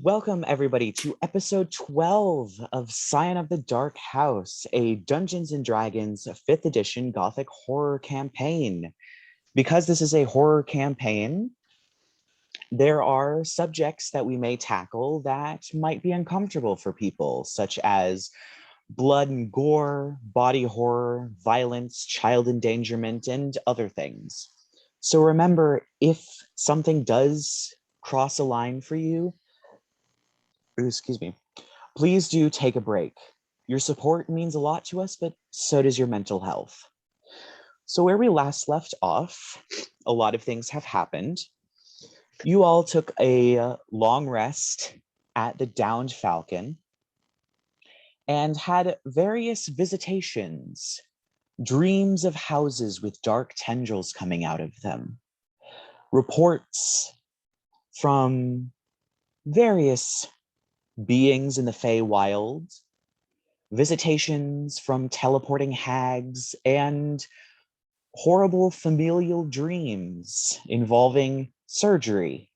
Welcome, everybody, to episode 12 of Scion of the Dark House, a Dungeons & Dragons 5th edition Gothic horror campaign. Because this is a horror campaign, there are subjects that we may tackle that might be uncomfortable for people, such as blood and gore, body horror, violence, child endangerment, and other things. So remember, if something does cross a line for you, please do take a break. Your support means a lot to us, but so does your mental health. So where we last left off, a lot of things have happened. You all took a long rest at the Downed Falcon and had various visitations, dreams of houses with dark tendrils coming out of them, reports from various beings in the Feywild, visitations from teleporting hags, and horrible familial dreams involving surgery.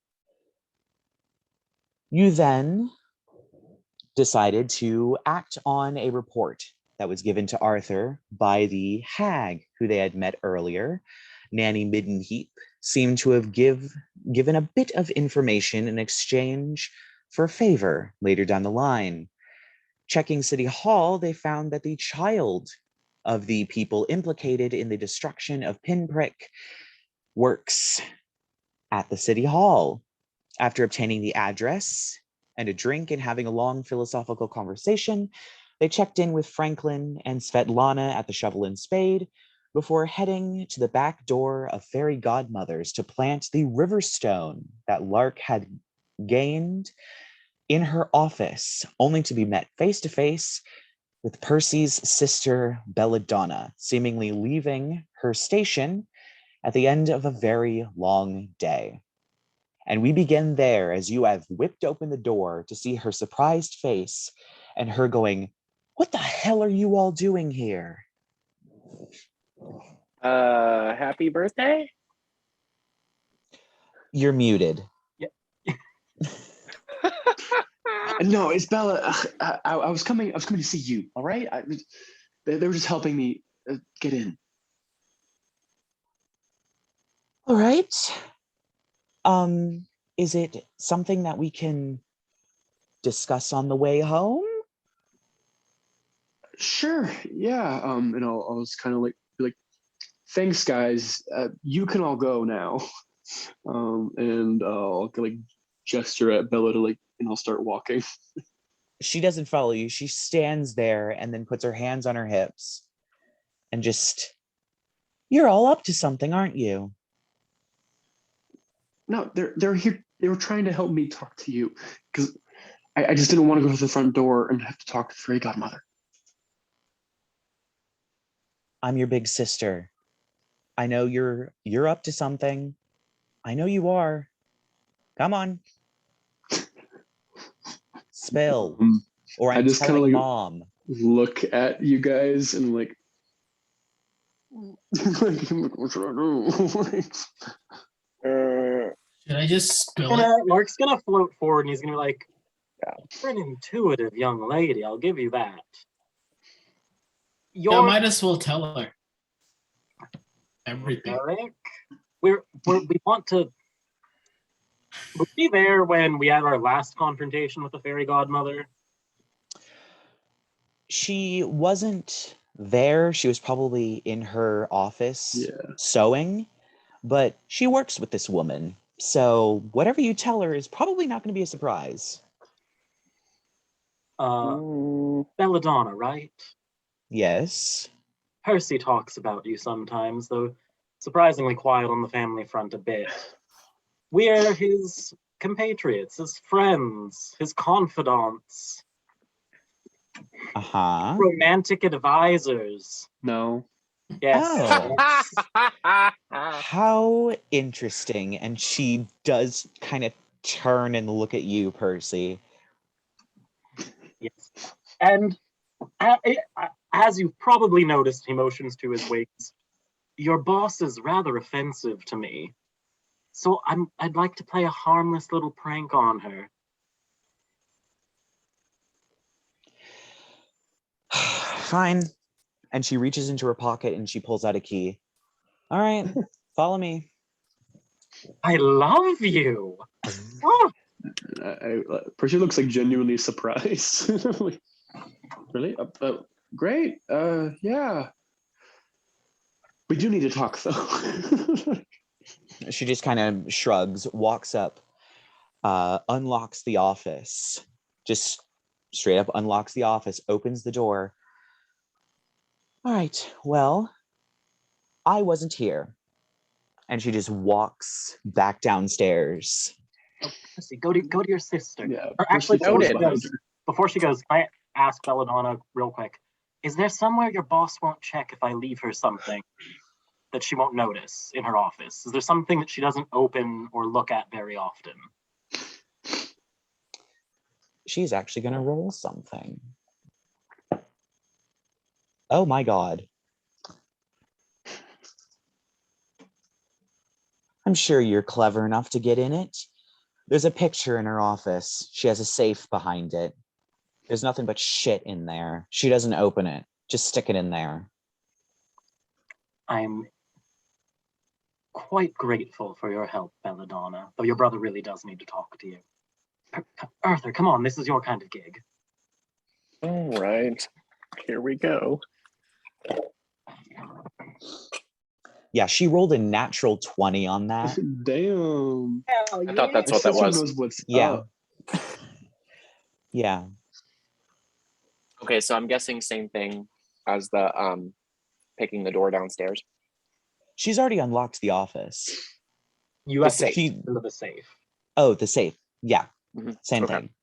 You then decided to act on a report that was given to Arthur by the hag who they had met earlier. Nanny Middenheap seemed to have given a bit of information in exchange for favor later down the line. Checking City Hall, they found that the child of the people implicated in the destruction of Pinprick works at the City Hall. After obtaining the address and a drink and having a long philosophical conversation, they checked in with Franklin and Svetlana at the Shovel and Spade before heading to the back door of Fairy Godmothers to plant the Riverstone that Lark had gained in her office, only to be met face-to-face with Percy's sister, Belladonna, seemingly leaving her station at the end of a very long day. And we begin there as you have whipped open the door to see her surprised face and her going, "What the hell are you all doing here?" Happy birthday? You're muted. No, it's Bella. I was coming to see you. All right, they were just helping me get in. All right. Is it something that we can discuss on the way home? Sure. Yeah. And I'll just kind of be like, thanks, guys. You can all go now. And I'll gesture at Bella to and I'll start walking. She doesn't follow you. She stands there and then puts her hands on her hips and just, "You're all up to something, aren't you?" No, they're here. They were trying to help me talk to you because I just didn't want to go to the front door and have to talk to the Fairy Godmother. I'm your big sister. I know you're up to something. I know you are. Come on. Spill. Or I'm just telling Mom. Look at you guys and what should I do? Should I just spill it? Lark's gonna float forward and he's gonna be like, "You're an intuitive young lady, I'll give you that." I might as well tell her everything. Rerek, we want to. Were we there when we had our last confrontation with the Fairy Godmother? She wasn't there. She was probably in her office sewing, but she works with this woman. So whatever you tell her is probably not going to be a surprise. Belladonna, right? Yes. Percy talks about you sometimes, though surprisingly quiet on the family front a bit. We're his compatriots, his friends, his confidants. Romantic advisors. No. Yes. Oh. How interesting. And she does kind of turn and look at you, Percy. Yes. And as you've probably noticed, he motions to his wings. Your boss is rather offensive to me. So I'd like to play a harmless little prank on her. Fine. And she reaches into her pocket and she pulls out a key. All right, follow me. I love you. Oh, Percy looks like genuinely surprised. Like, really? Great. Yeah. We do need to talk though. She just kind of shrugs, walks up, unlocks the office, just straight up unlocks the office, opens the door. All right, well, I wasn't here. And she just walks back downstairs. Percy, go to your sister. Yeah. Or actually, Percy before she goes, can I ask Belladonna real quick? Is there somewhere your boss won't check if I leave her something that she won't notice in her office? Is there something that she doesn't open or look at very often? She's actually going to roll something. Oh my God. I'm sure you're clever enough to get in it. There's a picture in her office. She has a safe behind it. There's nothing but shit in there. She doesn't open it. Just stick it in there. I'm quite grateful for your help, Belladonna, though your brother really does need to talk to you. Arthur, come on, this is your kind of gig. All right, here we go. Yeah, she rolled a natural 20 on that. Damn. Hell I thought that's My what that sister was. knows what's Yeah. up. Yeah. Okay, so I'm guessing same thing as the picking the door downstairs. She's already unlocked the office. You have to safe. cheat into the safe. Oh, the safe. Yeah. Mhm. Same Okay. thing.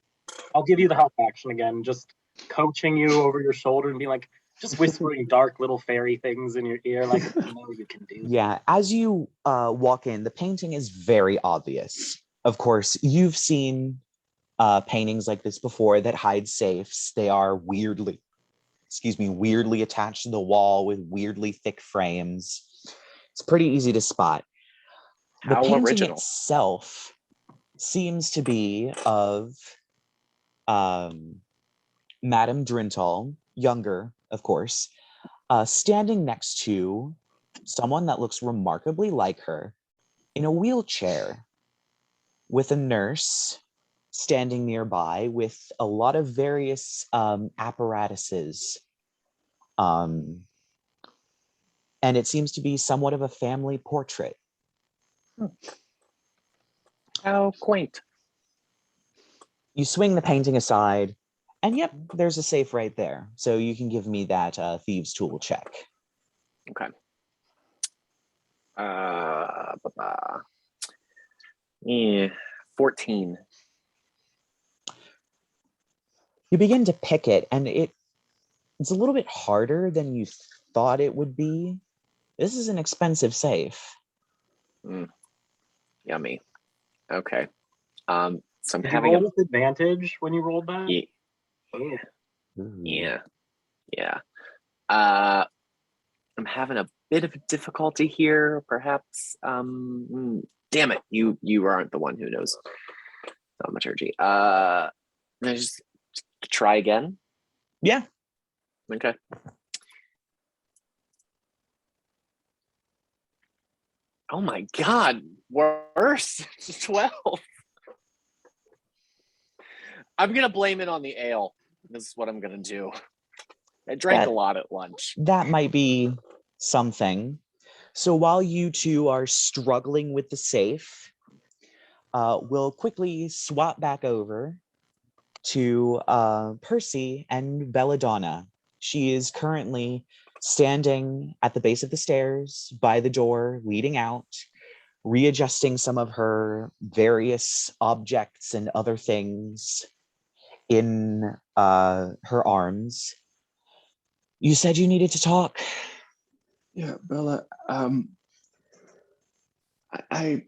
I'll give you the help action again, just coaching you over your shoulder and be like, just whispering dark little fairy things in your ear, like, you know you can do. Yeah. As you walk in, the painting is very obvious. Of course, you've seen paintings like this before that hide safes. They are weirdly attached to the wall with weirdly thick frames. It's pretty easy to spot. The How painting original. itself seems to be of Madame Drintal, younger, of course, standing next to someone that looks remarkably like her in a wheelchair, with a nurse standing nearby with a lot of various apparatuses. And it seems to be somewhat of a family portrait. How quaint. You swing the painting aside, and yep, there's a safe right there. So you can give me that thieves' tool check. Okay. Yeah, 14. You begin to pick it, and it's a little bit harder than you thought it would be. This is an expensive safe. Yummy. Okay. So I'm Did you having roll with advantage when you rolled that? Yeah. Oh. Yeah. I'm having a bit of difficulty here, perhaps. Damn it, you aren't the one who knows thaumaturgy. Can I just try again? Yeah. Okay. Oh my God, worse. It's 12. I'm gonna blame it on the ale. This is what I'm gonna do. I drank a lot at lunch. That might be something. So while you two are struggling with the safe, we'll quickly swap back over to Percy and Belladonna. She is currently standing at the base of the stairs by the door leading out, readjusting some of her various objects and other things in her arms. You said you needed to talk. Yeah, Bella. I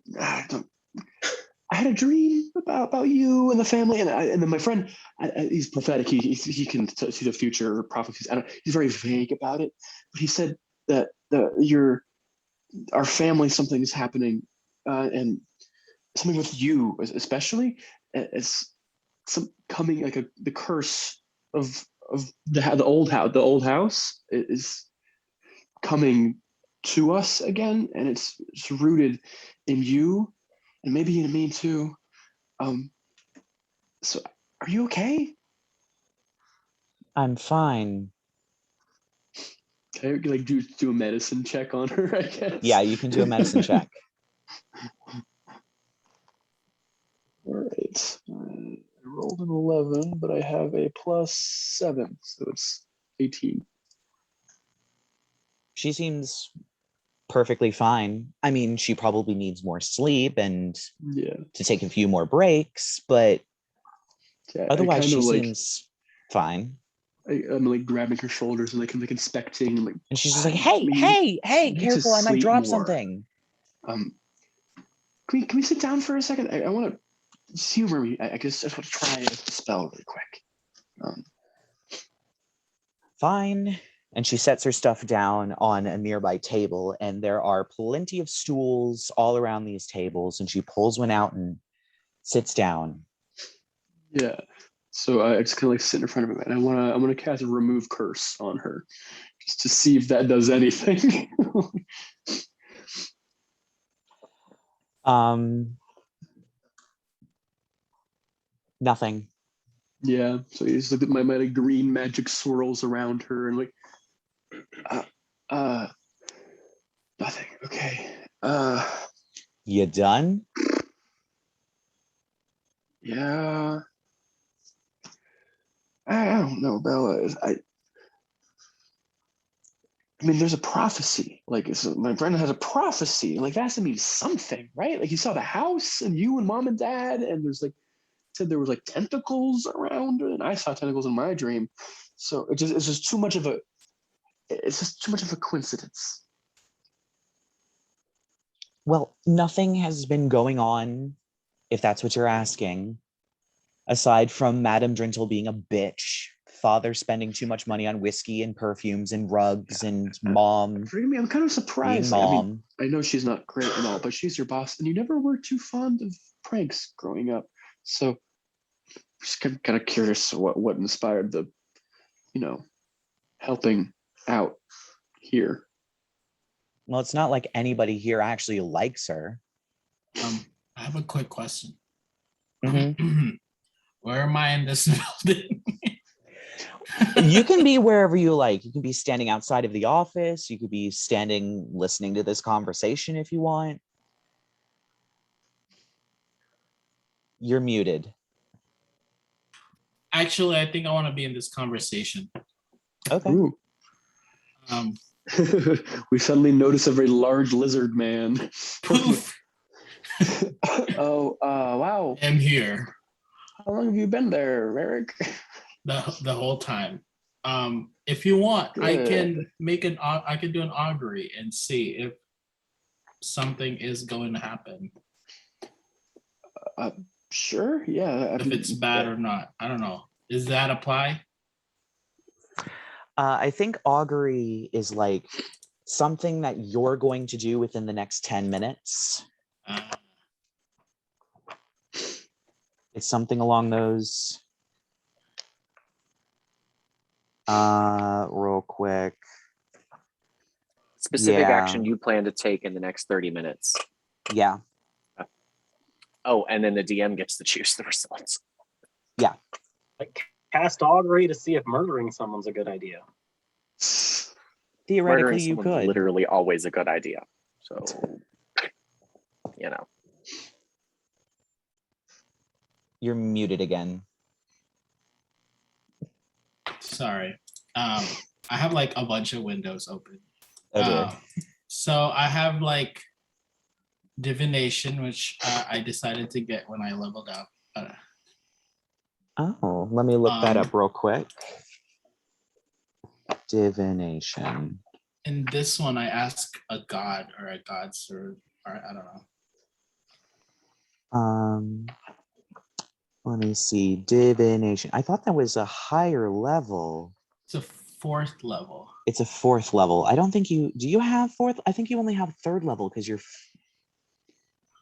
had a dream about you and the family, and then my friend. He's prophetic. He can see the future or prophecies. He's very vague about it, but he said that our family, something is happening, and something with you, especially as some coming like the curse of the old house is coming to us again, and it's rooted in you, and maybe in me too. So are you okay? I'm fine. Can I like do a medicine check on her, I guess? Yeah, you can do a medicine check. All right. I rolled an 11, but I have a +7, so it's 18. She seems perfectly fine. I mean, she probably needs more sleep and to take a few more breaks, but otherwise she seems fine. I'm like grabbing her shoulders and like I'm like inspecting, and she's just like, hey, careful, I might drop something. Can we sit down for a second? I want to humor me. I just want to try a spell really quick. Fine. And she sets her stuff down on a nearby table, and there are plenty of stools all around these tables, and she pulls one out and sits down. Yeah. So I just kind of like sit in front of him, and I'm gonna cast a remove curse on her, just to see if that does anything. Nothing. Yeah. So he's like my like green magic swirls around her, and like, nothing. Okay. You done? Yeah. I don't know, Bella. I mean, there's a prophecy. Like, my friend has a prophecy. Like, that has to mean something, right? Like, he saw the house and you and mom and dad, and there's like, said there was like tentacles around, and I saw tentacles in my dream. So it's just too much of a coincidence. Well, nothing has been going on, if that's what you're asking, aside from Madame Drintle being a bitch, father spending too much money on whiskey and perfumes and rugs, and mom. Forgive me, I'm kind of surprised. Being mom. I mean, I know she's not great and all, but she's your boss, and you never were too fond of pranks growing up. So, just kind of curious what inspired the, helping out here. Well, it's not like anybody here actually likes her. I have a quick question. Mm-hmm. Where am I in this building? You can be wherever you like. You can be standing outside of the office. You could be standing listening to this conversation if you want. You're muted. Actually, I think I want to be in this conversation. Okay. Ooh. We suddenly notice a very large lizard man. Poof! Wow. I'm here. How long have you been there, Rerek? The whole time. If you want, Good. I can do an augury and see if something is going to happen. Sure. Yeah. If it's bad or not, I don't know. Does that apply? I think augury is like something that you're going to do within the next 10 minutes. It's something along those. Real quick. Specific action you plan to take in the next 30 minutes. Yeah. Oh, and then the DM gets to choose the results. Yeah. Like, cast augury to see if murdering someone's a good idea. Theoretically, you could. Literally always a good idea. So, You're muted again. Sorry. I have like a bunch of windows open. Oh dear. So I have like divination, which I decided to get when I leveled up. Oh, let me look that up real quick. Divination. In this one, I ask a god or a gods or I don't know. Let me see. Divination. I thought that was a higher level. It's a 4th level. It's a 4th level. I don't think you... Do you have 4th? I think you only have 3rd level because you're...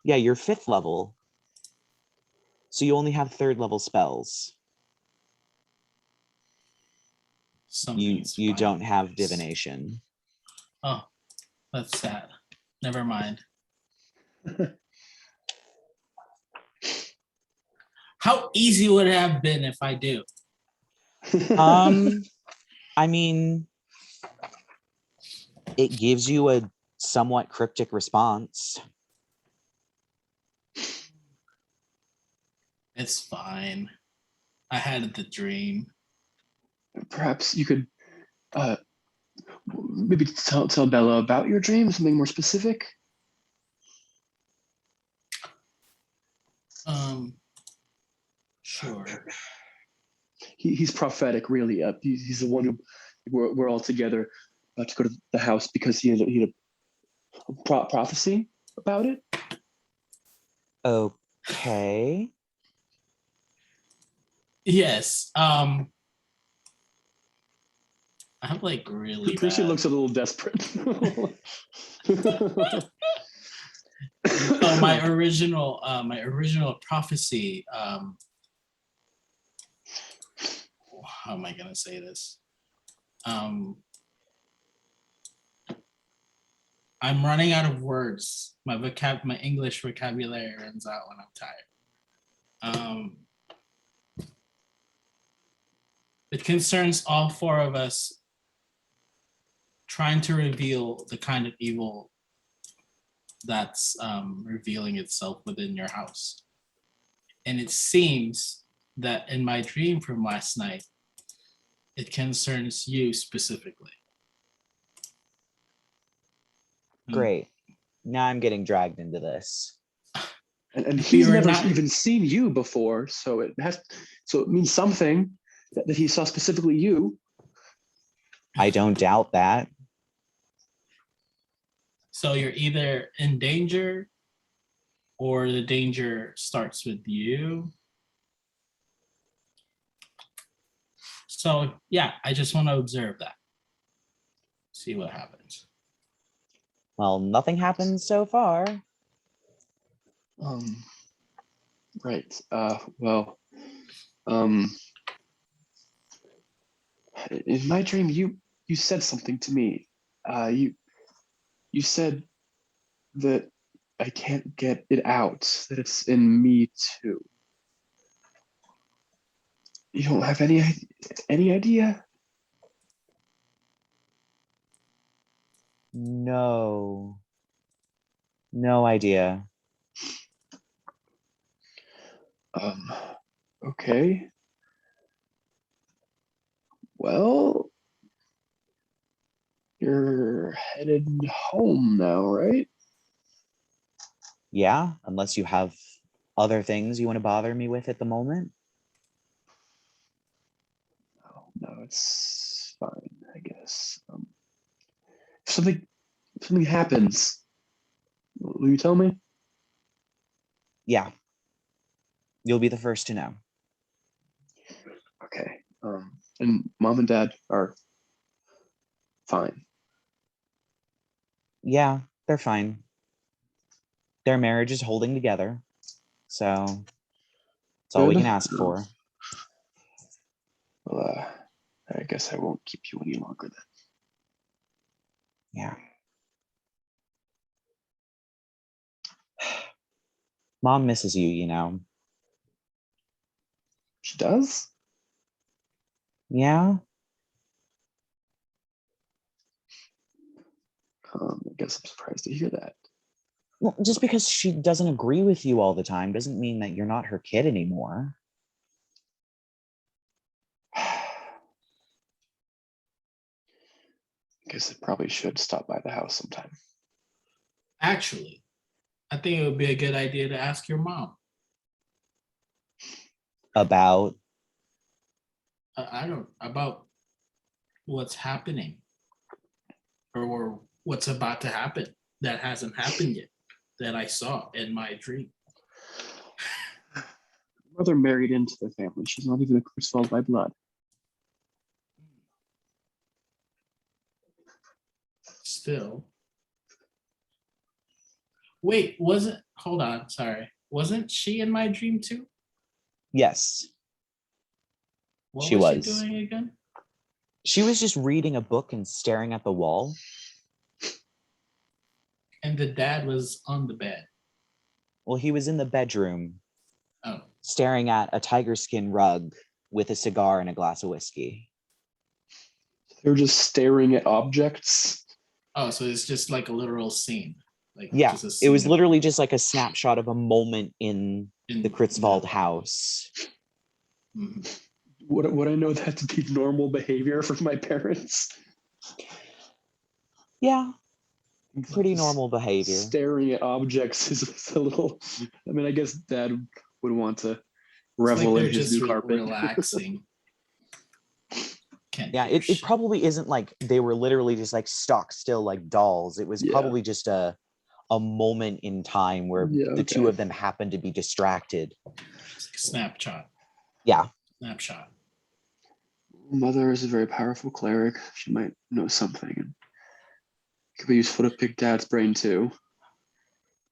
Yeah, you're 5th level. So you only have 3rd level spells. Something's You fine. don't have divination. Oh, that's sad. Never mind. How easy would it have been if I do? I mean, it gives you a somewhat cryptic response. It's fine. I had the dream. Perhaps you could maybe tell Bella about your dream, something more specific. Sure. He's prophetic, really. He's the one who we're all together about to go to the house because he had a prophecy about it. Okay. Yes. I have like really Percy bad. looks a little desperate. So my original prophecy. How am I gonna say this? I'm running out of words. My English vocabulary runs out when I'm tired. It concerns all 4 of us trying to reveal the kind of evil that's revealing itself within your house. And it seems that in my dream from last night, it concerns you specifically. Great. Now I'm getting dragged into this. And he's never even seen you before, so it means something that he saw specifically you. I don't doubt that. So you're either in danger or the danger starts with you. So yeah, I just want to observe that. See what happens. Well, nothing happened so far. Right. In my dream, you said something to me. You said that I can't get it out, that it's in me too. You don't have any idea? No. No idea. Okay. Well, you're headed home now, right? Yeah, unless you have other things you want to bother me with at the moment. No, it's fine, I guess. If something happens, will you tell me? Yeah. You'll be the first to know. Okay. And Mom and Dad are fine. Yeah, they're fine. Their marriage is holding together. So it's all we Good. can ask for. Well, I guess I won't keep you any longer then. Yeah. Mom misses you, you know. She does? Yeah. I guess I'm surprised to hear that. Well, just because she doesn't agree with you all the time doesn't mean that you're not her kid anymore. I guess I probably should stop by the house sometime. Actually, I think it would be a good idea to ask your mom. About? About what's happening or what's about to happen that hasn't happened yet that I saw in my dream. Mother married into the family. She's not even a Criswell by blood. Still. Wait, hold on, sorry. Wasn't she in my dream too? Yes, What she was was. she doing again? She was just reading a book and staring at the wall. And the dad was on the bed. Well, he was in the bedroom Oh, staring at a tiger skin rug with a cigar and a glass of whiskey. They're just staring at objects. oh, so it's just like a literal scene. Like Yeah, just a it scene was of- literally just like a snapshot of a moment in the Kritzwald the- house. Mhm. Would I know that to be normal behavior from my parents? Yeah, pretty Just normal behavior. Staring at objects is a little. I mean, I guess Dad would want to It's revel like in they're his just new carpet. relaxing. Can't Yeah, do it shit. probably isn't like they were literally just like stock still like dolls. It was Yeah. probably just a moment in time where Yeah, the two okay. of them happened to be distracted. It's like a snapshot. Yeah. Snapshot. Mother is a very powerful cleric. She might know something. And it could be useful to pick Dad's brain too.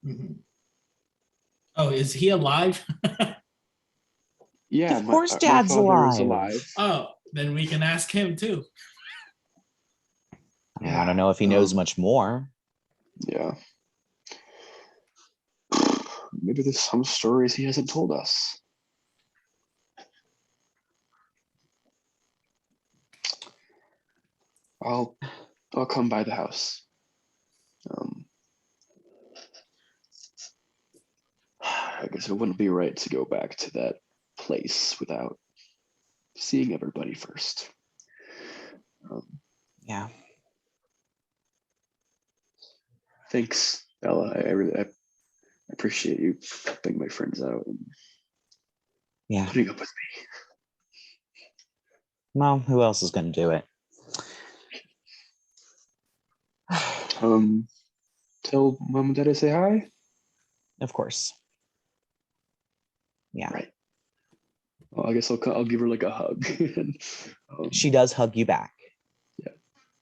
Mhm. Oh, is he alive? Yeah, Of course my Dad's father is alive. alive. Oh, then we can ask him too. I don't know if he knows much more. Yeah. Maybe there's some stories he hasn't told us. I'll come by the house. I guess it wouldn't be right to go back to that place without seeing everybody first. Yeah. Thanks, Bella. I really appreciate you helping my friends out and Yeah. putting up with Well, who else is going to do it? me. Tell Mom and Dad I say hi. Of course. Yeah. Right. Well, I guess I'll give her like a hug. And, She does hug you back.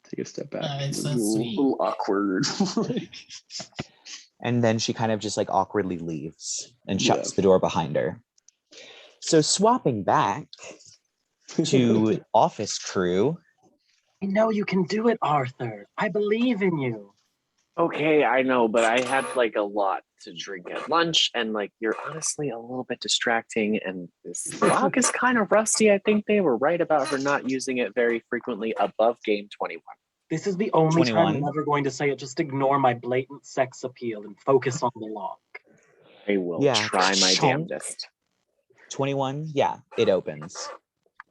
take a step back. It's a not sweet. little awkward. And then she kind of just like awkwardly leaves and Yeah. shuts the door behind her. So swapping back to office crew. I know you can do it, Arthur. I believe in you. Okay, I know, but I had like a lot to drink at lunch, and like you're honestly a little bit distracting, and this lock is kind of rusty. I think they were right about her not using it very frequently above game 21. This is the only time 21. I'm ever going to say it. Just ignore my blatant sex appeal and focus on the lock. I will Yeah, try my chonk. damnedest. 21. Yeah, it opens.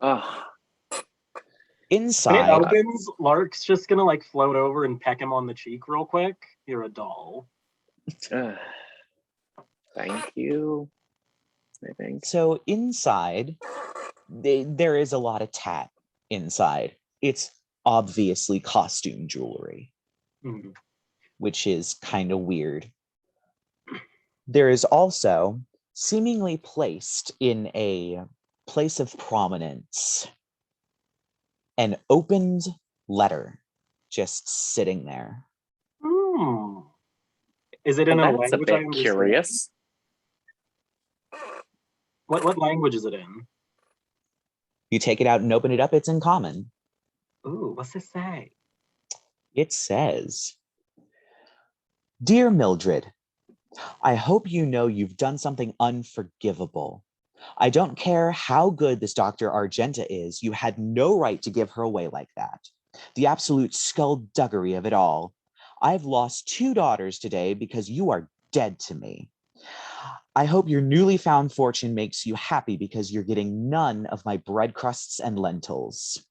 Oh, When it Inside. opens, Lark's just gonna like float over and peck him on the cheek real quick. You're a doll. thank you. I think. So inside, there is a lot of tat inside. It's obviously costume jewelry, Mhm. which is kind of weird. There is also seemingly placed in a place of prominence an opened letter just sitting there. Hmm. Is it in Well, a that's a language I bit understand? curious. What language is it in? You take it out and open it up, it's in common. Ooh, what's it say? It says, "Dear Mildred, I hope you know you've done something unforgivable. I don't care how good this Dr. Argenta is, you had no right to give her away like that. The absolute skullduggery of it all. I've lost 2 daughters today because you are dead to me. I hope your newly found fortune makes you happy because you're getting none of my bread crusts and lentils.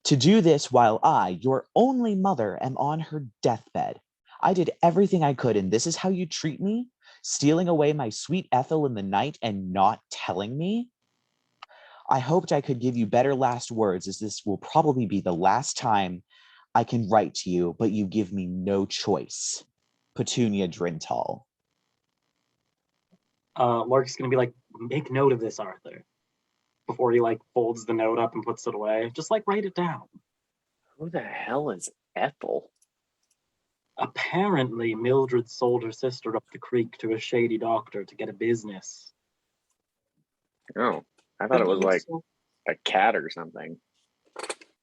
To do this while I, your only mother, am on her deathbed. I did everything I could, and this is how you treat me? Stealing away my sweet Ethel in the night and not telling me? I hoped I could give you better last words, as this will probably be the last time I can write to you, but you give me no choice. Petunia Drintal." Lark's gonna be like, make note of this, Arthur. Before he like folds the note up and puts it away. Just like write it down. Who the hell is Ethel? Apparently, Mildred sold her sister up the creek to a shady doctor to get a business. Oh, I thought it was like So, a cat or something.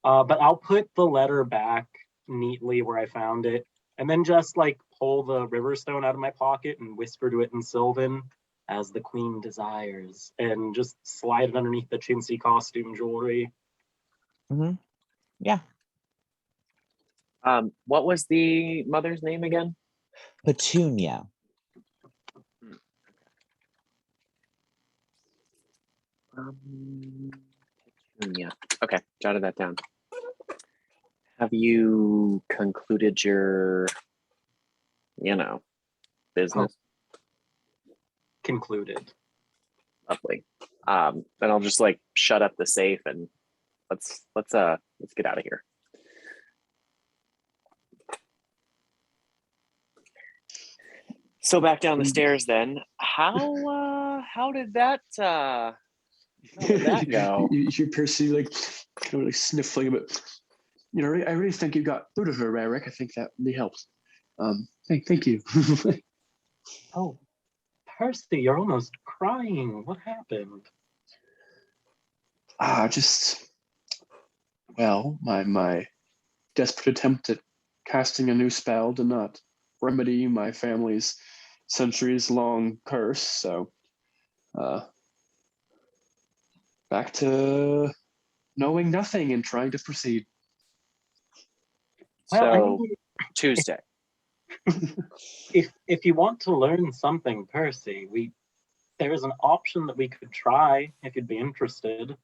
but I'll put the letter back neatly where I found it, and then just like pull the river stone out of my pocket and whisper to it in Sylvan, as the queen desires, and just slide it underneath the chintzy costume jewelry. Mm-hmm. Yeah. What was the mother's name again? Petunia. Yeah. Okay, jotted that down. Have you concluded your, business? Concluded. Lovely. Then I'll just like shut up the safe and let's get out of here. So back down the stairs then. How did that go? You hear Percy like kind of like sniffling a bit. I really think you got through to her, Rerek. I think that really helps. Thank you. Oh, Percy, you're almost crying. What happened? My desperate attempt at casting a new spell did not remedy my family's centuries-long curse. So, back to knowing nothing and trying to proceed. Well, I So mean, Tuesday. if you want to learn something, Percy, there is an option that we could try if you'd be interested.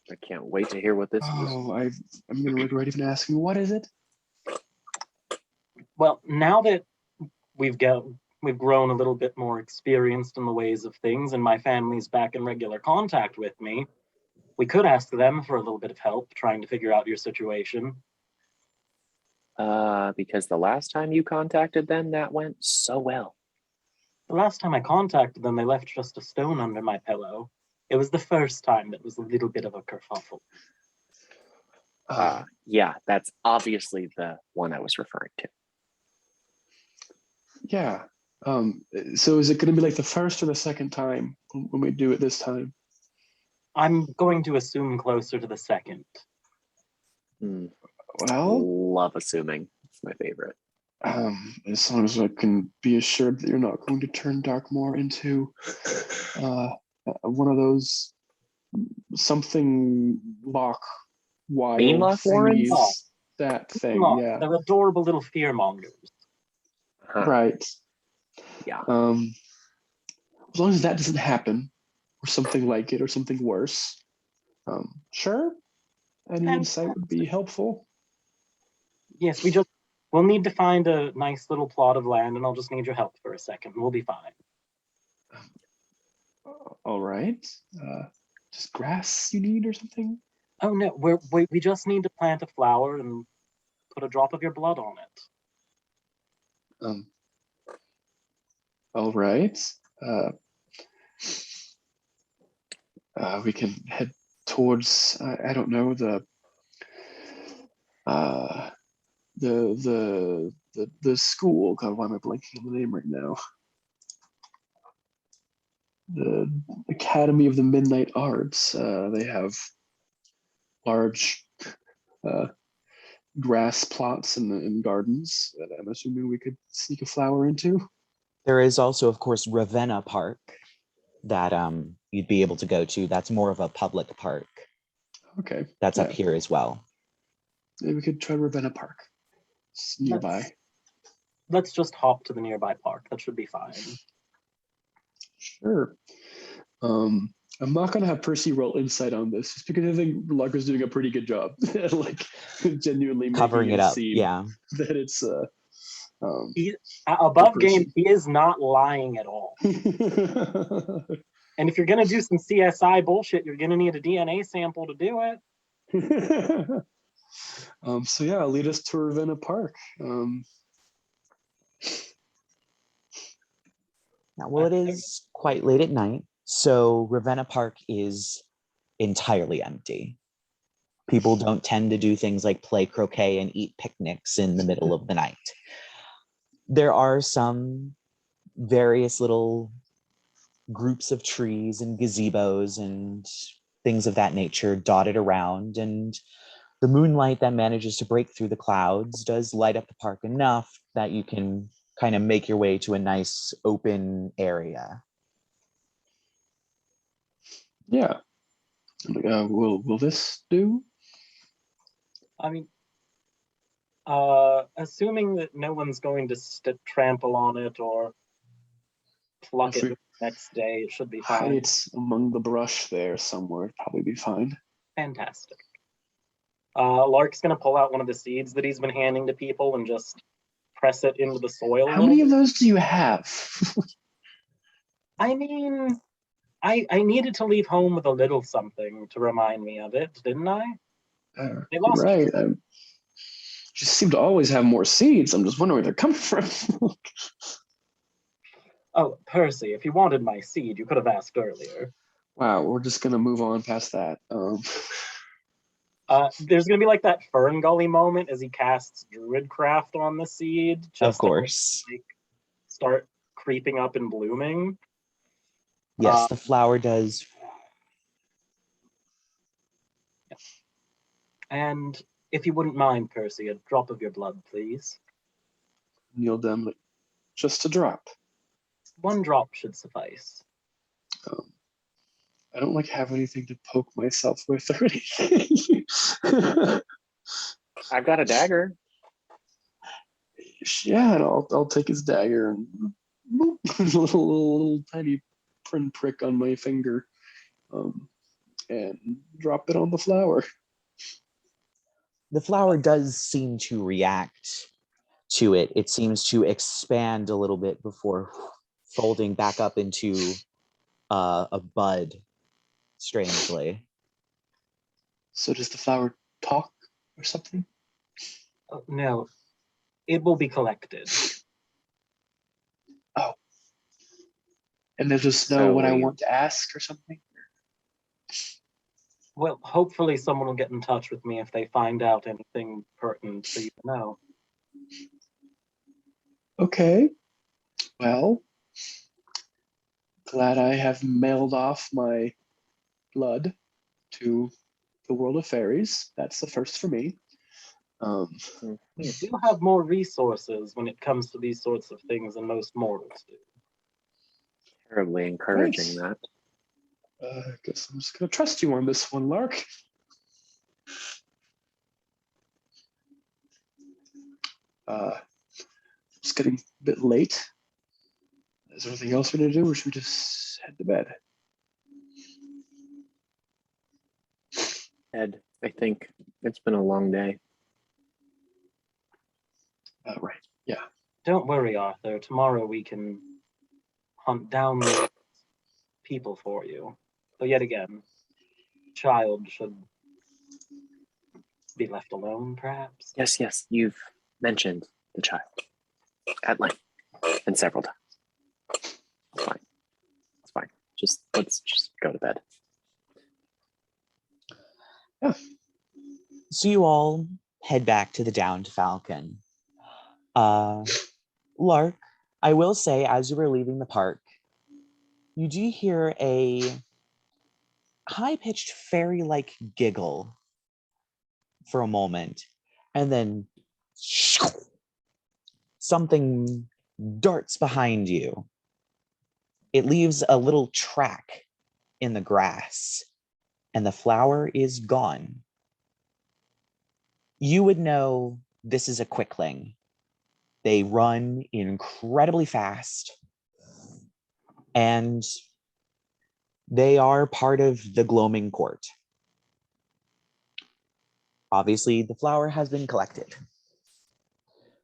I can't wait to hear what this is. Oh, I'm going to regret even asking. What is it? Well, now that we've grown a little bit more experienced in the ways of things, and my family's back in regular contact with me, we could ask them for a little bit of help trying to figure out your situation. Because the last time you contacted them, that went so well. The last time I contacted them, they left just a stone under my pillow. It was the first time that was a little bit of a kerfuffle. Yeah, that's obviously the one I was referring to. Yeah. So is it going to be like the first or the second time when we do it this time? I'm going to assume closer to the second. Well, Love assuming. It's my favorite. as long as I can be assured that you're not going to turn Darkmoor into one of those something lock wild Beanlock warrens? thingies. That thing, Oh, yeah. they're adorable little fearmongers. Huh. Right. Yeah. As long as that doesn't happen, or something like it, or something worse, sure. Any insight would be helpful. Yes, we'll need to find a nice little plot of land, and I'll just need your help for a second. We'll be fine. All right. Just grass you need or something? Oh no, we just need to plant a flower and put a drop of your blood on it. All right. We can head towards I don't know the school. God, why am I blanking on the name right now? The Academy of the Midnight Arts. They have large grass plots and gardens that I'm assuming we could sneak a flower into. There is also, of course, Ravenna Park that you'd be able to go to. That's more of a public park. Okay. That's up here as well. Maybe we could try Ravenna Park. It's nearby. Let's just hop to the nearby park. That should be fine. Sure. I'm not gonna have Percy roll insight on this, just because I think Lark is doing a pretty good job at like genuinely Covering making it up, seem yeah. that it's above game. He is not lying at all. And if you're gonna do some CSI bullshit, you're gonna need a DNA sample to do it. So yeah, lead us to Ravenna Park. Well, it is quite late at night, so Ravenna Park is entirely empty. People don't tend to do things like play croquet and eat picnics in the middle of the night. There are some various little groups of trees and gazebos and things of that nature dotted around, and the moonlight that manages to break through the clouds does light up the park enough that you can kind of make your way to a nice open area. Yeah. Will this do? I mean, assuming that no one's going to trample on it or pluck If it we the next day, it should be hide fine. it among the brush there somewhere, it'd probably be fine. Fantastic. Lark's going to pull out one of the seeds that he's been handing to people and just press it into the soil. How many of those do you have? I mean, I needed to leave home with a little something to remind me of it, didn't I? They lost Right. Just seem to always have more seeds. I'm just wondering where they're coming from. Oh, Percy, if you wanted my seed, you could have asked earlier. Wow, we're just gonna move on past that. There's going to be like that Fern Gully moment as he casts Druidcraft on the seed. Just Of course. To, like, start creeping up and blooming. Yes, the flower does. And if you wouldn't mind, Percy, a drop of your blood, please. Kneel down, like, just a drop. One drop should suffice. I don't like have anything to poke myself with or anything. I've got a dagger. Yeah, and I'll take his dagger and boop, a little tiny pinprick on my finger, and drop it on the flower. The flower does seem to react to it. It seems to expand a little bit before folding back up into a bud, strangely. So does the flower talk or something? Oh, no, it will be collected. Oh. And they'll just know So what I we- want to ask or something? Well, hopefully someone will get in touch with me if they find out anything pertinent for you to know. Okay. Well, glad I have mailed off my blood to the world of fairies. That's the first for me. You do have more resources when it comes to these sorts of things than most mortals do. Terribly encouraging Thanks. that. I guess I'm just gonna trust you on this one, Lark. It's getting a bit late. Is there anything else we're gonna do, or should we just head to bed? Ed, I think it's been a long day. Right. Yeah. Don't worry, Arthur. Tomorrow we can hunt down those people for you. But yet again, child should be left alone, perhaps. Yes, you've mentioned the child at length and several times. It's fine. It's fine. Let's just go to bed. Yeah. So you all head back to the Downed Falcon. Lark, I will say, as you were leaving the park, you do hear a high-pitched fairy-like giggle for a moment, and then something darts behind you. It leaves a little track in the grass, and the flower is gone. You would know this is a quickling. They run incredibly fast, and they are part of the Gloaming Court. Obviously, the flower has been collected.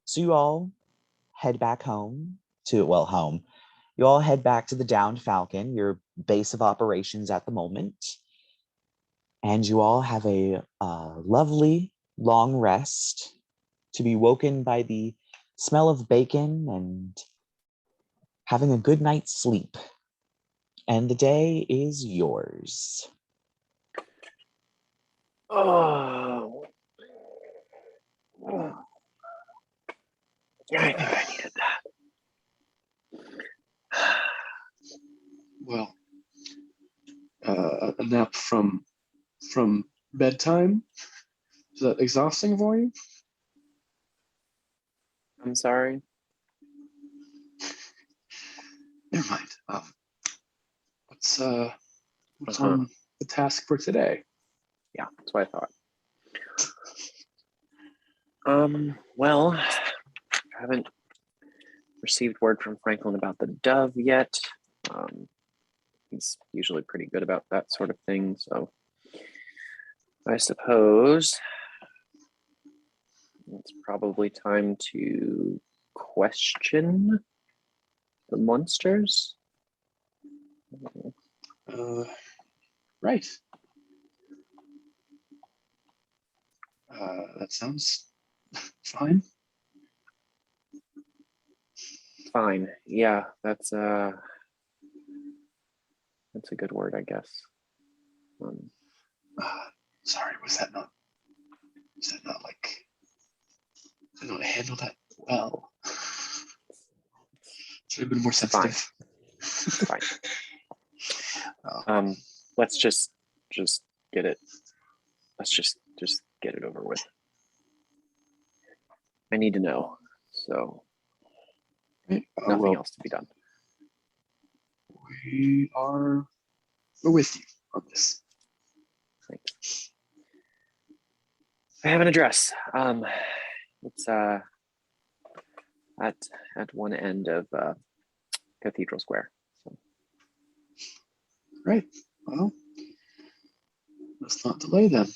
So you all head back home. You all head back to the Downed Falcon, your base of operations at the moment. And you all have a lovely long rest to be woken by the smell of bacon and having a good night's sleep. And the day is yours. Oh. I think I needed that. Well, a nap from bedtime? Is that exhausting for you? I'm sorry. Never mind. What's on the task for today? Yeah, that's what I thought. Well, I haven't received word from Franklin about the dove yet. He's usually pretty good about that sort of thing, so I suppose it's probably time to question the Muensters. Right. That sounds fine. Fine. Yeah, that's a good word, I guess. Sorry, was that not like, I don't handle that well? Should have been more sensitive. It's fine. Let's just get it. Let's just get it over with. I need to know. So nothing else to be done. We're with you on this. Thanks. I have an address. It's at one end of Cathedral Square. So. Right. Well, let's not delay then.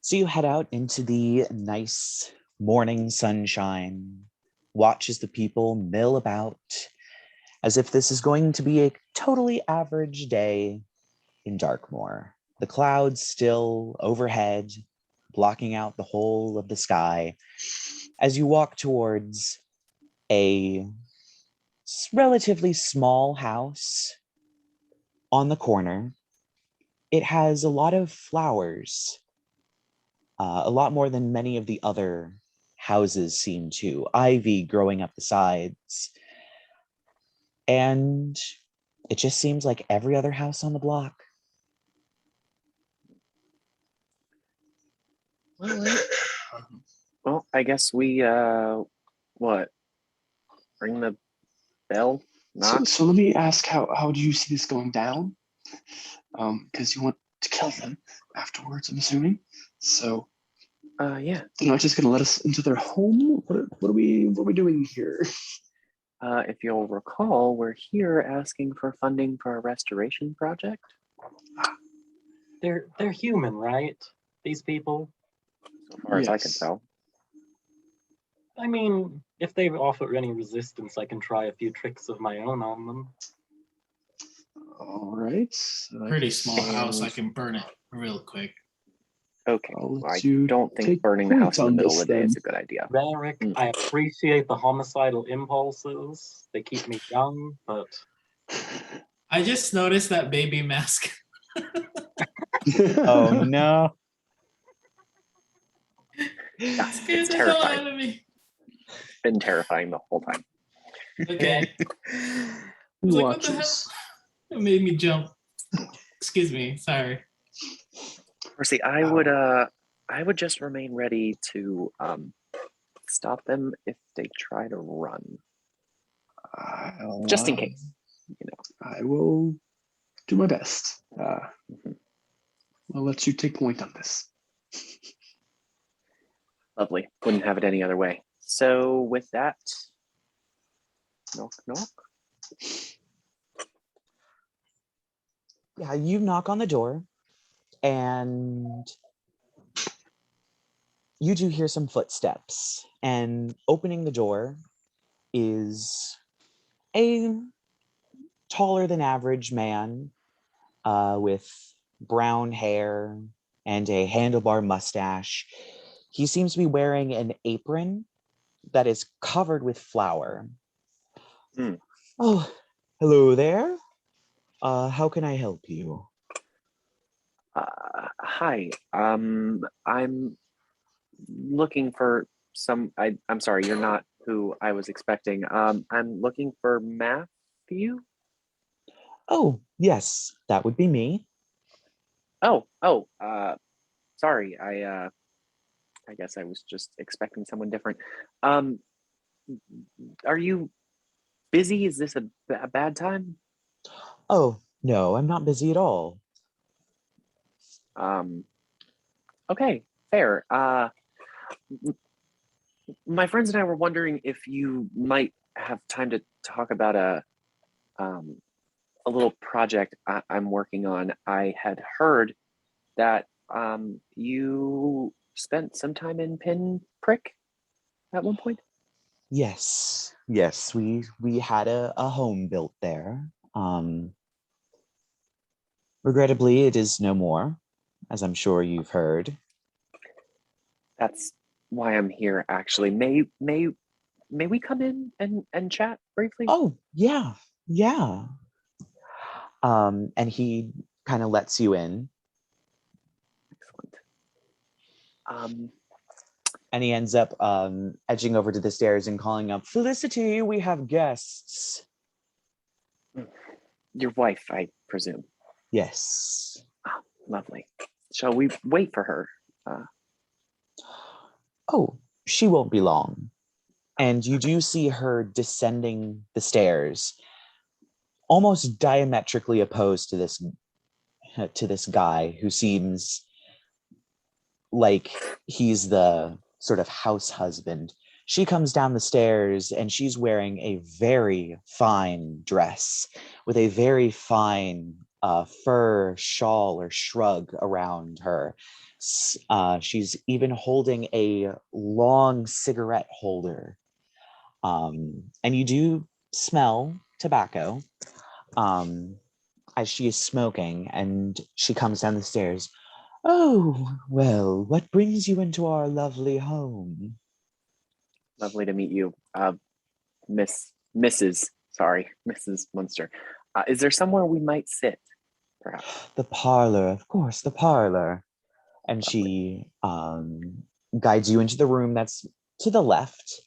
So you head out into the nice morning sunshine, watch as the people mill about, as if this is going to be a totally average day in Darkmoor. The clouds still overhead, blocking out the whole of the sky, as you walk towards a relatively small house on the corner. It has a lot of flowers, a lot more than many of the other houses seem to. Ivy growing up the sides. And it just seems like every other house on the block. Well, I guess we what? Ring the bell? Knock? So let me ask, how do you see this going down? Because you want to kill them afterwards, I'm assuming. So Yeah. they're not just gonna let us into their home? What are we doing here? If you'll recall, we're here asking for funding for a restoration project. They're human, right? These people. So far as I can Yes. tell. I mean, if they offer any resistance, I can try a few tricks of my own on them. All right. Pretty small house. I can burn it real quick. Okay. I'll let Well, I you don't think take burning the point house in the on middle this of the day then. is a good idea. Rerek, I appreciate the homicidal impulses. They keep me young, but I just noticed that baby mask. Oh no. Scared It's the hell terrifying. out of me. It's been terrifying the whole time. Okay. I was like, what the hell? Watches. It made me jump. Excuse me. Sorry. Percy, I would just remain ready to stop them if they try to run. Just in case. You know. I will do my best. I'll let you take point on this. Lovely. Wouldn't have it any other way. So with that, knock knock. Yeah, you knock on the door and you do hear some footsteps, and opening the door is a taller than average man with brown hair and a handlebar mustache. He seems to be wearing an apron that is covered with flour. Oh, hello there. How can I help you? Hi. I'm looking for some. I'm sorry, you're not who I was expecting. I'm looking for math for you? Oh, yes, that would be me. Sorry. I guess I was just expecting someone different. Are you busy? Is this a bad time? Oh, no, I'm not busy at all. Okay, fair. My friends and I were wondering if you might have time to talk about a little project I'm working on. I had heard that you spent some time in Pinprick at one point. Yes, we had a home built there. Regrettably, it is no more, as I'm sure you've heard. That's why I'm here, actually. May we come in and chat briefly? Oh, yeah. And he kind of lets you in. Excellent. And he ends up edging over to the stairs and calling up, Felicity, we have guests. Your wife, I presume. Yes. Oh, lovely. Shall we wait for her? Oh, she won't be long. And you do see her descending the stairs, almost diametrically opposed to this guy who seems like he's the sort of house husband. She comes down the stairs and she's wearing a very fine dress with a very fine fur shawl or shrug around her. She's even holding a long cigarette holder. And you do smell tobacco as she is smoking, and she comes down the stairs. Oh, well, what brings you into our lovely home? Lovely to meet you, Mrs. Muenster. Is there somewhere we might sit, perhaps? The parlor, of course, the parlor. And she guides you into the room that's to the left.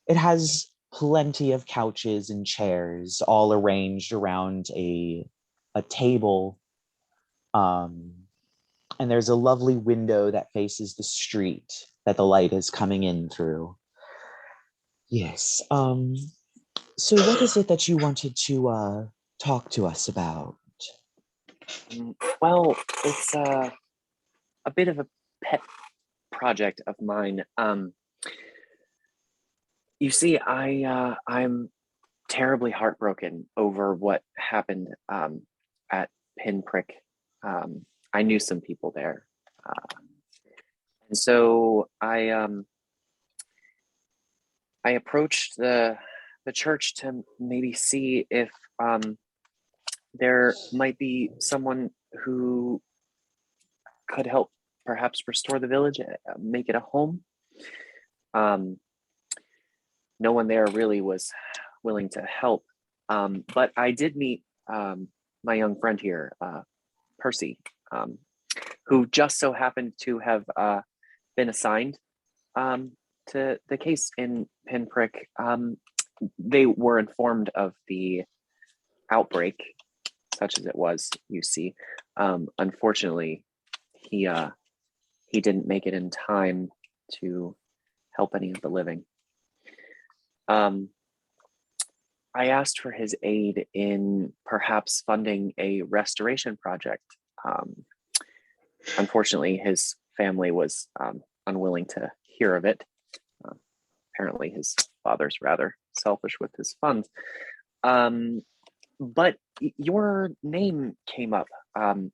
It has plenty of couches and chairs all arranged around a table. And there's a lovely window that faces the street that the light is coming in through. Yes. So what is it that you wanted to talk to us about? Well, it's a bit of a pet project of mine. You see, I'm terribly heartbroken over what happened at Pinprick. I knew some people there, and so I approached the church to maybe see if there might be someone who could help perhaps restore the village, make it a home. No one there really was willing to help, but I did meet my young friend here, Percy, who just so happened to have been assigned to the case in Pinprick. They were informed of the outbreak, such as it was, you see. Unfortunately, he didn't make it in time to help any of the living. I asked for his aid in perhaps funding a restoration project. Unfortunately, his family was unwilling to hear of it. Apparently, his father's rather selfish with his funds. But your name came up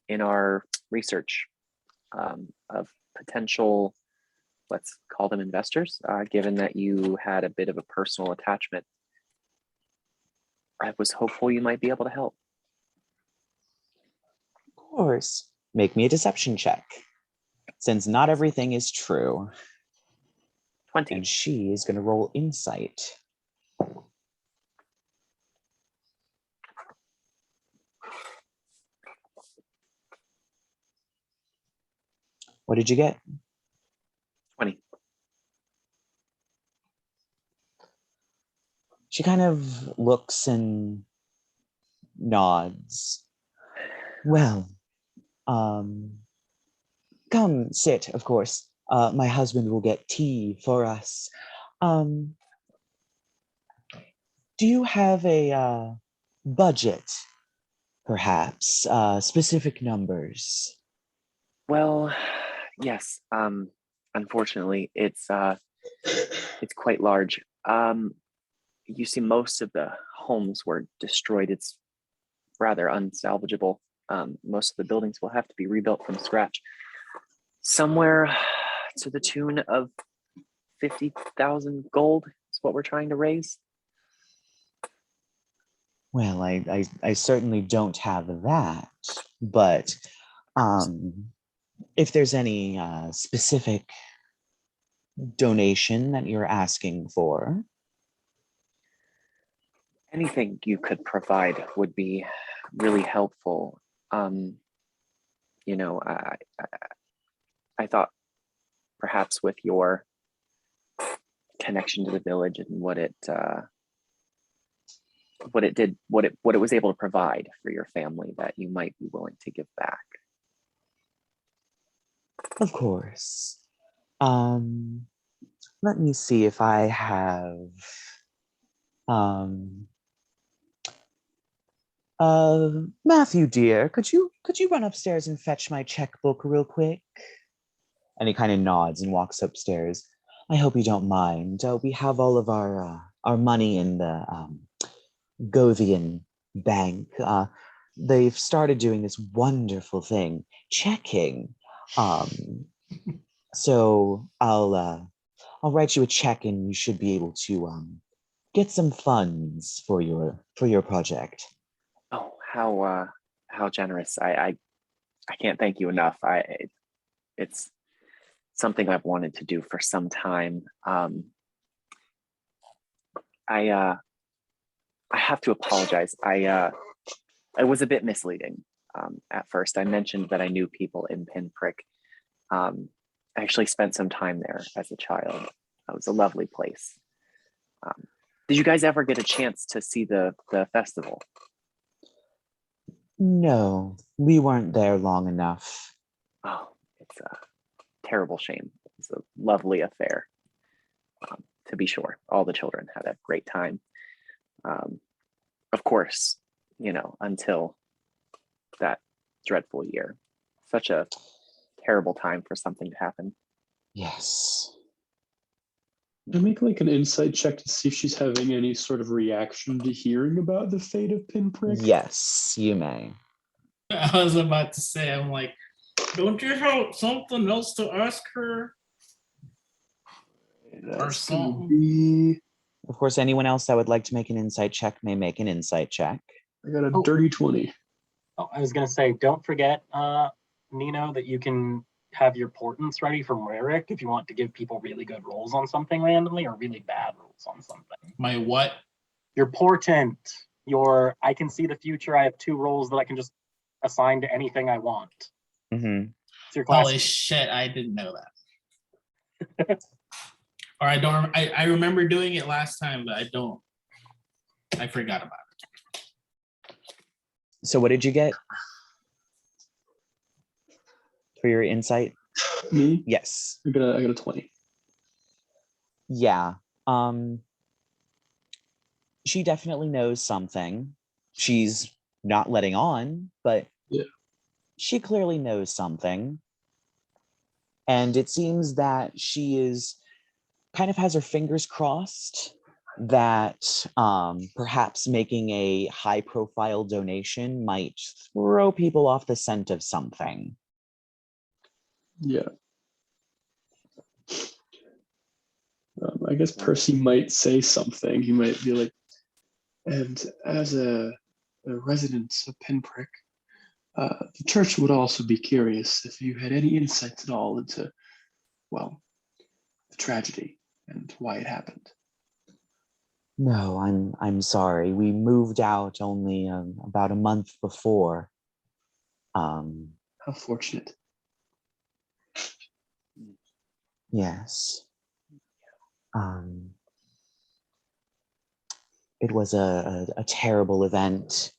in our research of potential, let's call them investors, given that you had a bit of a personal attachment. I was hopeful you might be able to help. Of course. Make me a deception check, since not everything is true. 20. And she is going to roll insight. What did you get? 20. She kind of looks and nods. Well, come sit, of course. My husband will get tea for us. Do you have a budget, perhaps? Specific numbers? Well, yes. Unfortunately, it's quite large. You see, most of the homes were destroyed. It's rather unsalvageable. Most of the buildings will have to be rebuilt from scratch. Somewhere to the tune of 50,000 gold is what we're trying to raise. Well, I certainly don't have that, but if there's any specific donation that you're asking for. Anything you could provide would be really helpful. You know, I thought perhaps with your connection to the village and what it was able to provide for your family, that you might be willing to give back. Of course. Let me see if I have Matthew dear, could you run upstairs and fetch my checkbook real quick? And he kind of nods and walks upstairs. I hope you don't mind. We have all of our money in the Gothian bank. They've started doing this wonderful thing, checking. So I'll write you a check, and you should be able to get some funds for your project. Oh, how generous! I can't thank you enough. It's something I've wanted to do for some time. I have to apologize. It was a bit misleading at first. I mentioned that I knew people in Pinprick. I actually spent some time there as a child. It was a lovely place. Did you guys ever get a chance to see the festival? No, we weren't there long enough. Oh, it's a terrible shame. It's a lovely affair, to be sure. All the children had a great time. Of course, you know, until that dreadful year. Such a terrible time for something to happen. Yes. I make like an insight check to see if she's having any sort of reaction to hearing about the fate of Pinprick. Yes, you may. I was about to say, I'm like, don't you have something else to ask her? That's Or gonna something. be. Of course, anyone else that would like to make an insight check may make an insight check. I got a Oh. dirty 20. Oh, I was gonna say, don't forget, Nino, that you can have your portents ready from Rerek if you want to give people really good rolls on something randomly or really bad rolls on something. My what? Your portent, I can see the future. I have 2 rolls that I can just assign to anything I want. Mm-hmm. It's your class. Holy shit, I didn't know that. Or I don't. I remember doing it last time, but I forgot about it. So what did you get for your insight? Me? Yes. I got a 20. Yeah. She definitely knows something. She's not letting on, but yeah, she clearly knows something. And it seems that she is kind of has her fingers crossed that perhaps making a high profile donation might throw people off the scent of something. Yeah. I guess Percy might say something. He might be like, and as a resident of Pinprick, the church would also be curious if you had any insights at all into, well, the tragedy and why it happened. No, I'm sorry. We moved out only about a month before. How fortunate. Yes. It was a terrible event.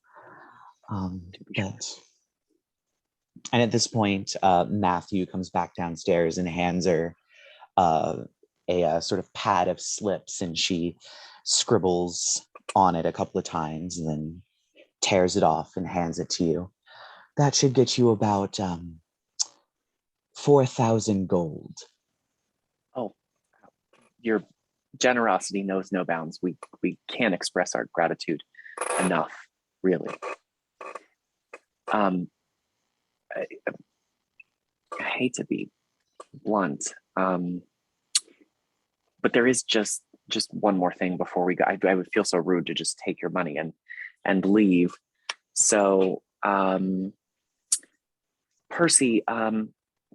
And at this point, Matthew comes back downstairs and hands her a sort of pad of slips, and she scribbles on it a couple of times and then tears it off and hands it to you. That should get you about 4,000 gold. Oh, your generosity knows no bounds. We can't express our gratitude enough, really. I hate to be blunt, but there is just one more thing before we go. I would feel so rude to just take your money and leave. So, Percy,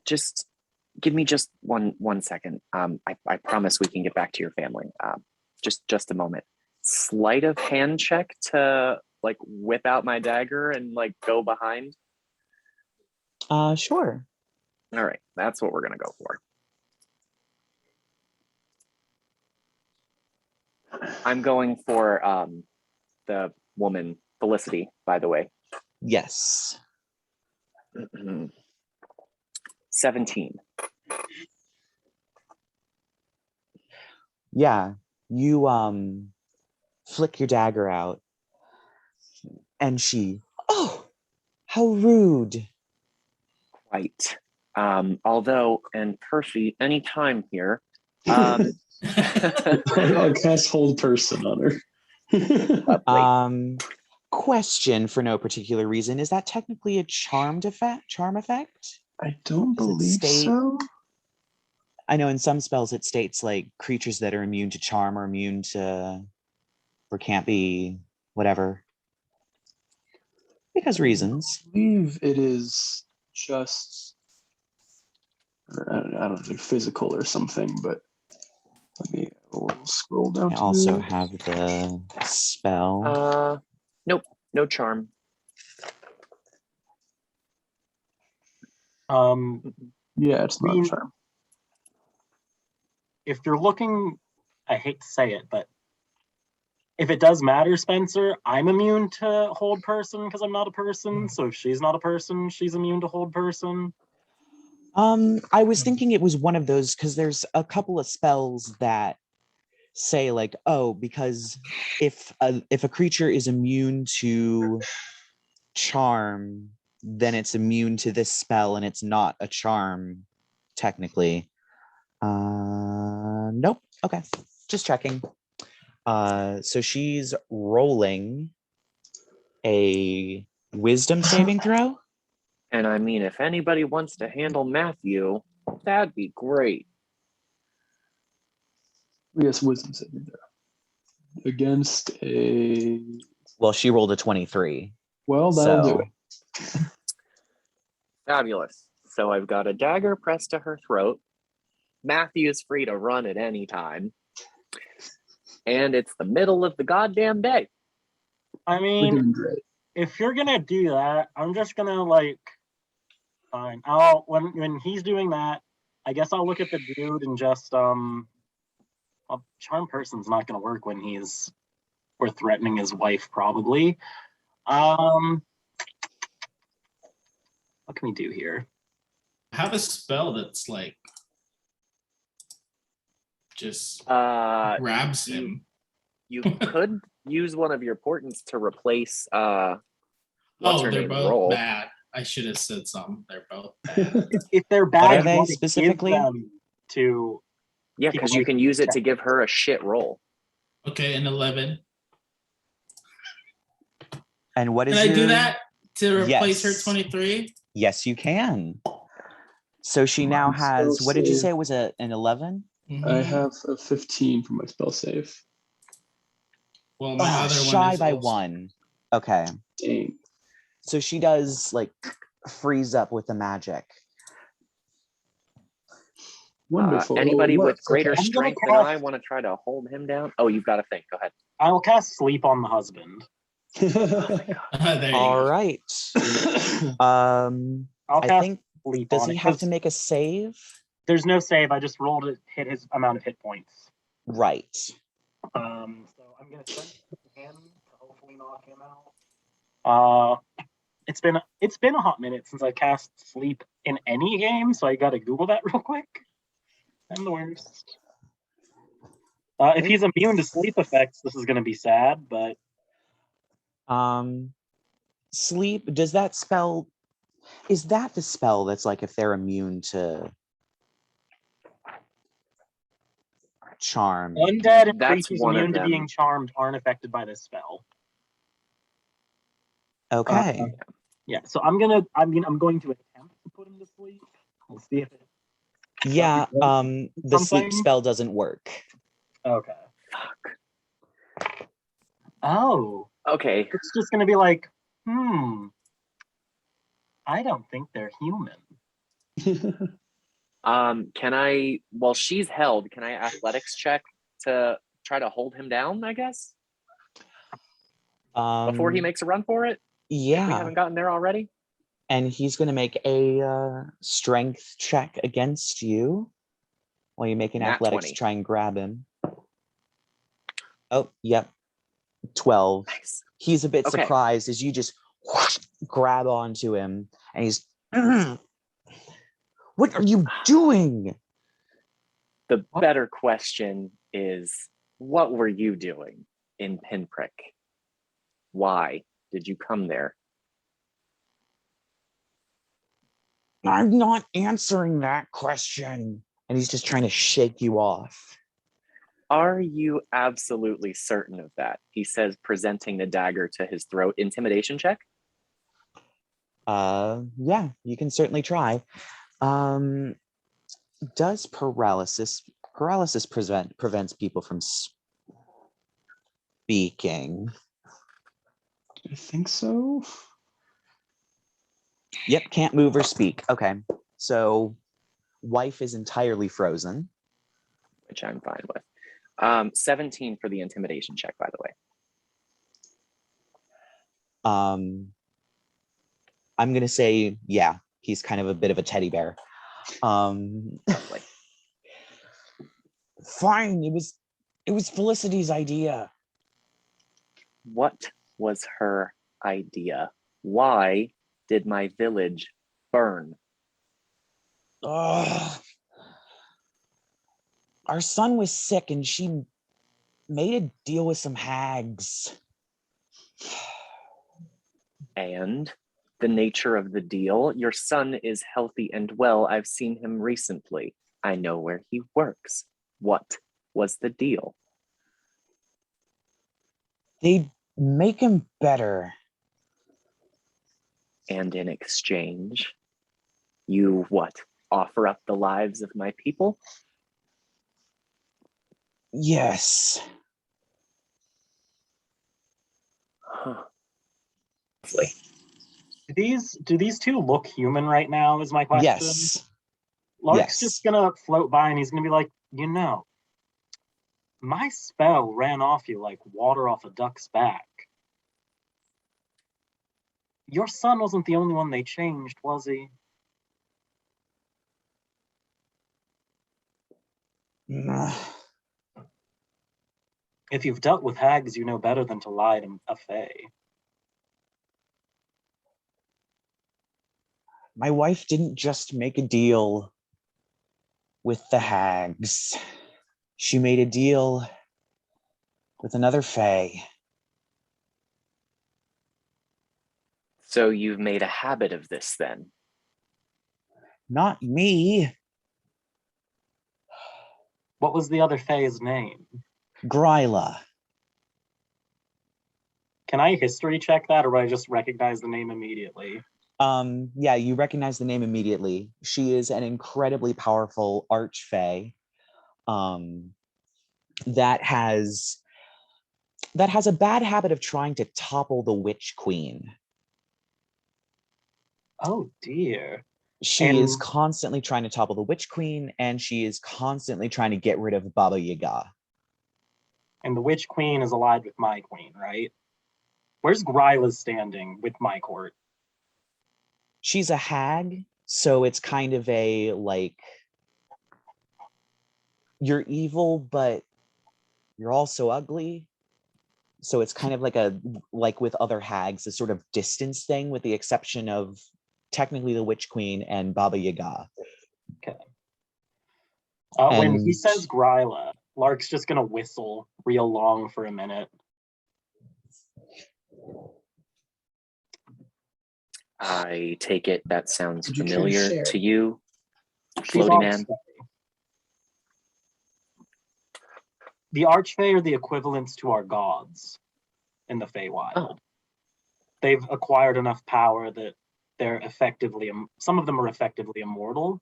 just give me just one second. I promise we can get back to your family. Just a moment. Sleight of hand check to like whip out my dagger and like go behind. Sure. All right, that's what we're gonna go for. I'm going for the woman Felicity, by the way. Yes. 17. Yeah. You flick your dagger out, and she, oh, how rude. Quite. Although, and Percy, anytime here. I'll cast hold person on her. Question for no particular reason. Is that technically a charm effect? I don't Does it believe state- so. I know in some spells it states like creatures that are immune to charm or immune to, or can't be whatever. Because reasons. I believe it is just, I don't know, like physical or something, but let me scroll down I to also it. have the spell. Nope, no charm. Yeah, it's not Green- charm. If you're looking, I hate to say it, but if it does matter, Spencer, I'm immune to hold person because I'm not a person. So if she's not a person, she's immune to hold person. I was thinking it was one of those because there's a couple of spells that say like, oh, because if a creature is immune to charm, then it's immune to this spell, and it's not a charm technically. Nope. Okay, just checking. So she's rolling a wisdom saving throw. And I mean, if anybody wants to handle Matthew, that'd be great. Yes, wisdom saving throw. Against a, Well, she rolled a 23. well, that'll do So it. Fabulous. So I've got a dagger pressed to her throat. Matthew is free to run at any time. And it's the middle of the goddamn day. I We're mean, doing great. if you're gonna do that, I'm just gonna fine. When he's doing that, I guess I'll look at the dude and just well, charm person's not gonna work when we're threatening his wife probably. What can we do here? I have a spell that's like just grabs him. You could use one of your portents to replace what's her They're name both roll. bad. I should have said something. They're both bad. If they're bad, What are you they want to give specifically? them to Yeah, keep because away you can from use it check. to give her a shit roll. Okay, an 11. and what is Can I do your- that to replace Yes. her 23? Yes, you can. So she now My has, spell what did you save. say it was, an 11? I have a 15 for my spell save. Well, my other one Shy is by also- 1. Okay. Dang. So she does like freeze up with the magic. Wonderful. Anybody What- with greater I'm gonna strength than cast- I want to try to hold him down? Oh, you've got to think. Go ahead. I will cast sleep on the husband. there you All go. right. I'll I cast think, sleep does on he it, have 'cause to make a save? there's no save. I just rolled it, hit his amount of hit points. Right. So I'm gonna send it to him to hopefully knock him out. it's been a hot minute since I cast sleep in any game, so I gotta Google that real quick. I'm the worst. If he's immune to sleep effects, this is gonna be sad, but Sleep, does that spell, is that the spell that's like if they're immune to charm? undead and That's creatures one of immune to them. being charmed aren't affected by this spell. Okay. Yeah, so I'm going to attempt to put him to sleep. We'll see if it Yeah, the sleep something. spell doesn't work. Okay. Fuck. Oh, Okay. it's just going to be like, I don't think they're human. Can I, while she's held, can I athletics check to try to hold him down, I guess? Before he makes a run for it? If we Yeah, haven't gotten there already? and he's going to make a strength check against you while you make an Nat athletics 20. to try and grab him. Oh, yep. 12. Nice. He's a bit Okay. surprised as you just grab onto him, and he's, what are you doing? The better question is, what were you doing in Pinprick? Why did you come there? I'm not answering that question. And he's just trying to shake you off. Are you absolutely certain of that? He says, presenting the dagger to his throat. Intimidation check? Yeah, you can certainly try. Does paralysis prevents people from speaking? I think so. Yep, can't move or speak. Okay, so wife is entirely frozen. Which I'm fine with. 17 for the intimidation check, by the way. I'm gonna say, yeah, he's kind of a bit of a teddy bear. Lovely. Fine, it was Felicity's idea. What was her idea? Why did my village burn? Ugh. Our son was sick and she made a deal with some hags. And the nature of the deal? Your son is healthy and well. I've seen him recently. I know where he works. What was the deal? They'd make him better. And in exchange, you what? Offer up the lives of my people? Yes. Huh. Lovely. Do these two look human right now, is my question? Yes. Lark's Yes. just gonna float by and he's gonna be like, my spell ran off you like water off a duck's back. Your son wasn't the only one they changed, was he? If you've dealt with hags, you know better than to lie to a fae. My wife didn't just make a deal with the hags. She made a deal with another fae. So you've made a habit of this then? Not me. What was the other fae's name? Gryla. Can I history check that, or would I just recognize the name immediately? Yeah, you recognize the name immediately. She is an incredibly powerful Archfey that has a bad habit of trying to topple the Witch Queen. Oh dear. She is constantly trying to topple the Witch Queen, and she is constantly trying to get rid of Baba Yaga. And the Witch Queen is allied with my queen, right? Where's Gryla standing with my court? She's a hag, so it's kind of a, like, you're evil, but you're also ugly. So it's kind of like with other hags, a sort of distance thing, with the exception of technically the Witch Queen and Baba Yaga. Okay. When he And- says Gryla, Lark's just gonna whistle real long for a minute. I take it that sounds Would you care to familiar share? to you, She's Floaty all Man. steady. The Archfey are the equivalents to our gods in the Feywild. Oh. They've acquired enough power that they're effectively, some of them are effectively immortal.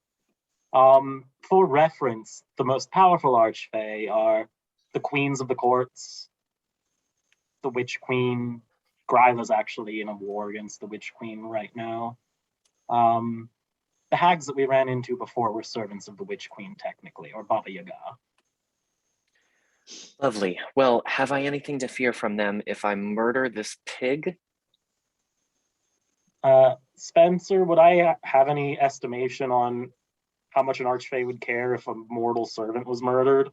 For reference, the most powerful Archfey are the queens of the courts, the Witch Queen. Gryla's actually in a war against the Witch Queen right now. The hags that we ran into before were servants of the Witch Queen, technically, or Baba Yaga. Lovely. Well, have I anything to fear from them if I murder this pig? Spencer, would I have any estimation on how much an Archfey would care if a mortal servant was murdered?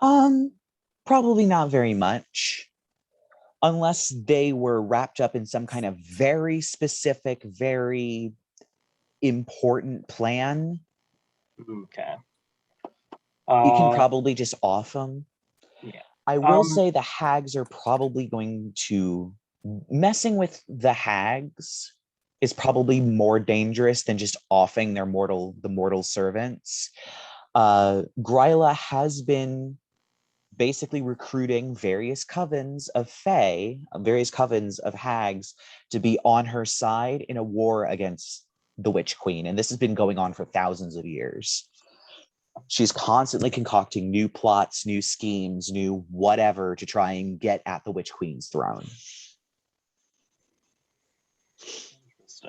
Probably not very much. Unless they were wrapped up in some kind of very specific, very important plan. Okay. You can probably just off them. Yeah. I will say the hags are probably going to... Messing with the hags is probably more dangerous than just offing the mortal servants. Gryla has been basically recruiting various covens of fae, various covens of hags, to be on her side in a war against the Witch Queen. And this has been going on for thousands of years. She's constantly concocting new plots, new schemes, new whatever to try and get at the Witch Queen's throne.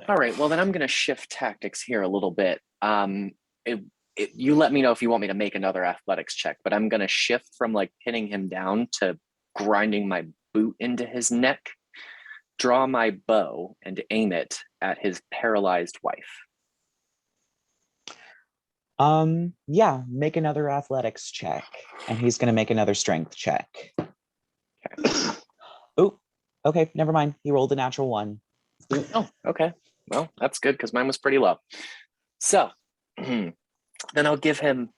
All right, well then I'm going to shift tactics here a little bit. You let me know if you want me to make another athletics check, but I'm going to shift from like pinning him down to grinding my boot into his neck, draw my bow, and aim it at his paralyzed wife. Yeah, make another athletics check, and he's going to make another strength check. Okay. Oh, okay, never mind. He rolled a natural 1. Oh, okay. Well, that's good because mine was pretty low. So then I'll give him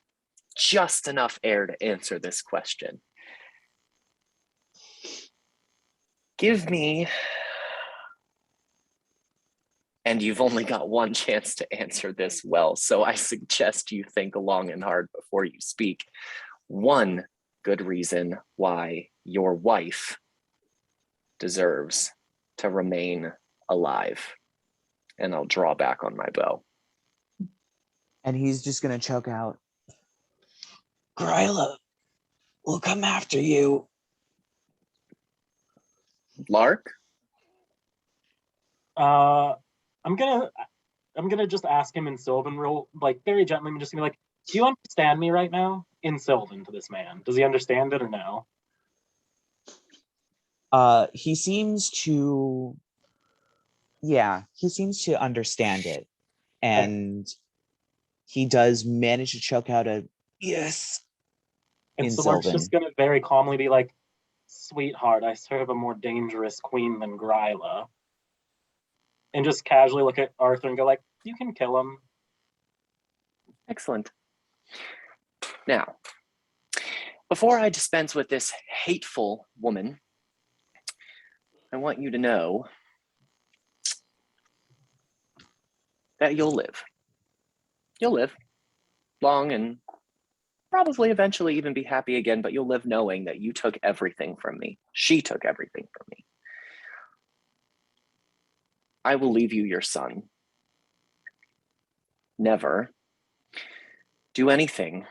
just enough air to answer this question. Give me, and you've only got one chance to answer this well, so I suggest you think long and hard before you speak. One good reason why your wife deserves to remain alive. And I'll draw back on my bow. And he's just going to choke out, Gryla will come after you. Lark? I'm gonna just ask him in Sylvan, very gently. I'm just gonna be like, "Do you understand me right now?" In Sylvan to this man. Does he understand it or no? He seems to... Yeah, he seems to understand it. And he does manage to choke out a yes. And in so Lark's Sylvan. just gonna very calmly be like, "Sweetheart, I serve a more dangerous queen than Gryla." And just casually look at Arthur and go like, "You can kill him." Excellent. Now, before I dispense with this hateful woman, I want you to know that you'll live. You'll live long and probably eventually even be happy again, but you'll live knowing that you took everything from me. She took everything from me. I will leave you your son. Never do anything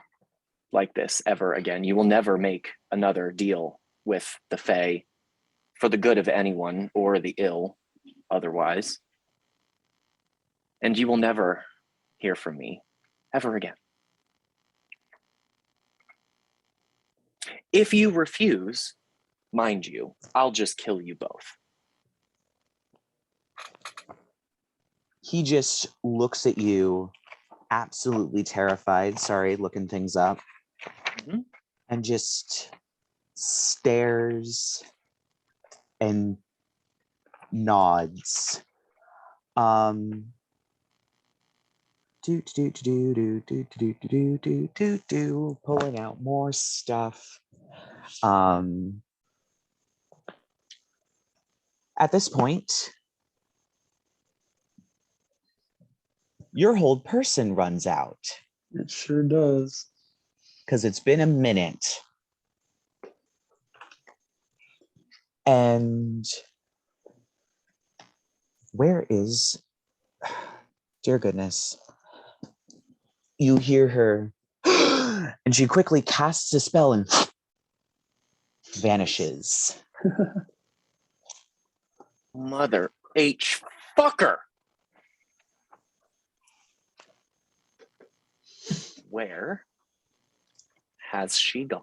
like this ever again. You will never make another deal with the Fae for the good of anyone or the ill otherwise. And you will never hear from me ever again. If you refuse, mind you, I'll just kill you both. He just looks at you, absolutely terrified. Sorry, looking things up. Mhm. And just stares and nods. Pulling out more stuff. At this point, your hold person runs out It sure does. because it's been a minute. And where is, dear goodness, you hear her, and she quickly casts a spell and vanishes. Mother H fucker. Where has she gone?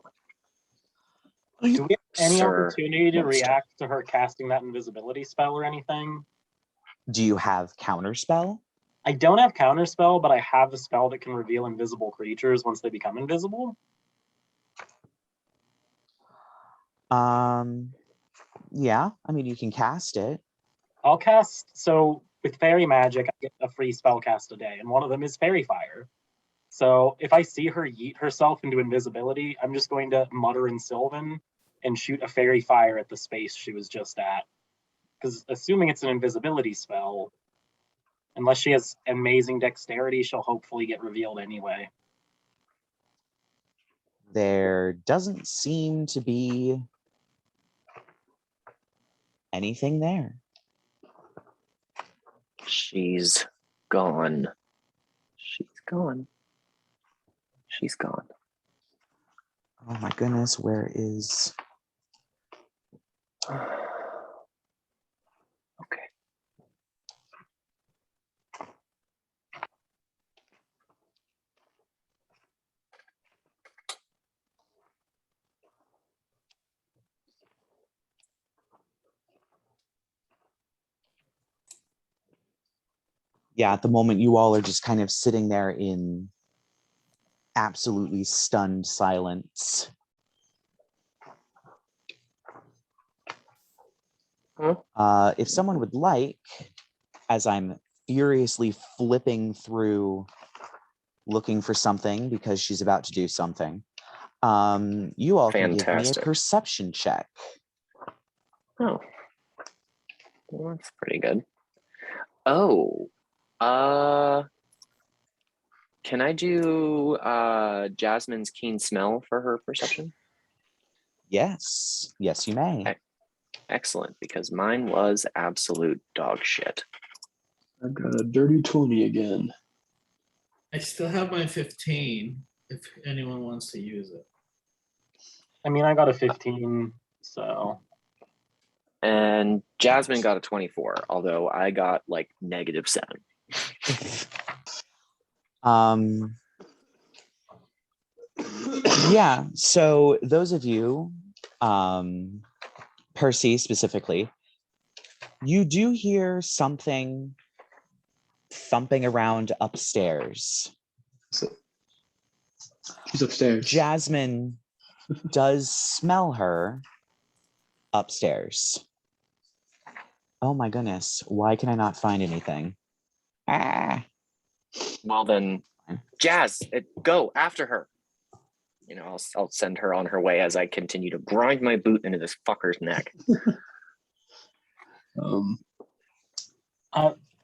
Do we have any Sir opportunity to Muenster. react to her casting that invisibility spell or anything? Do you have counterspell? I don't have counterspell, but I have a spell that can reveal invisible creatures once they become invisible. Yeah, I mean, you can cast it. I'll cast, so with fairy magic, I get a free spell cast a day, and one of them is Fairy Fire. So if I see her yeet herself into invisibility, I'm just going to mutter in Sylvan and shoot a Fairy Fire at the space she was just at. Because assuming it's an invisibility spell, unless she has amazing dexterity, she'll hopefully get revealed anyway. There doesn't seem to be anything there. She's gone. She's gone. She's gone. Oh my goodness, where is... Okay. Yeah, at the moment, you all are just kind of sitting there in absolutely stunned silence. If someone would like, as I'm furiously flipping through looking for something because she's about to do something, you all can give me a Fantastic. perception check. Oh. Well, that's pretty good. Oh. Can I do Jasmine's keen smell for her perception? Yes, yes, you may. Excellent, because mine was absolute dog shit. I've got a dirty 20 again. I still have my 15 if anyone wants to use it. I mean, I got a 15, so... And Jasmine got a 24, although I got like -7. Yeah, so those of you, Percy specifically, you do hear something thumping around upstairs. So, she's upstairs. Jasmine does smell her upstairs. Oh my goodness, why can I not find anything? Ah. Well then, Jazz, go after her. You know, I'll send her on her way as I continue to grind my boot into this fucker's neck.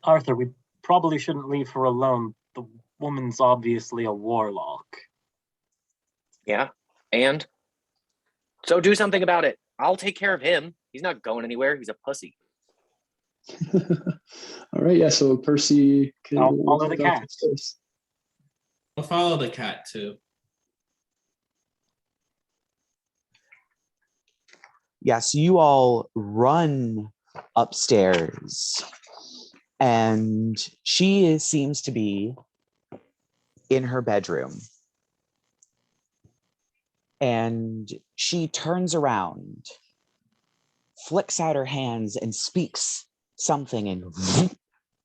Arthur, we probably shouldn't leave her alone. The woman's obviously a warlock. Yeah, and so do something about it. I'll take care of him. He's not going anywhere. He's a pussy. All right, yeah. So Percy can I'll follow the cat. upstairs. I'll follow the cat too. Yes, you all run upstairs, and she seems to be in her bedroom. And she turns around, flicks out her hands, and speaks something, and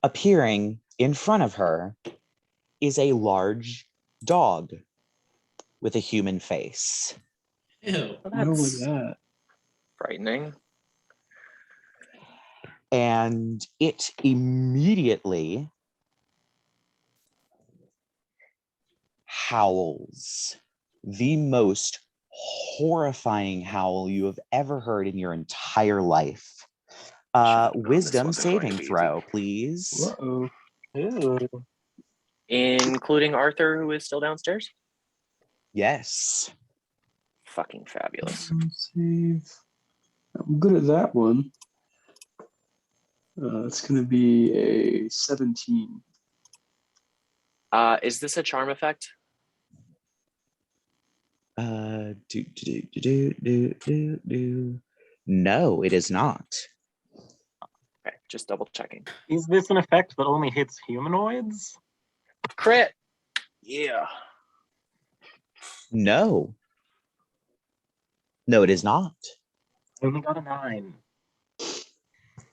appearing in front of her is a large dog with a human face. Ew. Well, I don't like that's that. frightening. And it immediately howls the most horrifying howl you have ever heard in your entire life. Wisdom wasn't going to saving be throw, please. Uh-oh. Ooh. Including Arthur, who is still downstairs. Yes. Fucking fabulous. Save. I'm good at that one. It's going to be a 17. Is this a charm effect? No, it is not. Okay, just double checking. Is this an effect that only hits humanoids? Crit. Yeah. No. No, it is not. I only got a 9.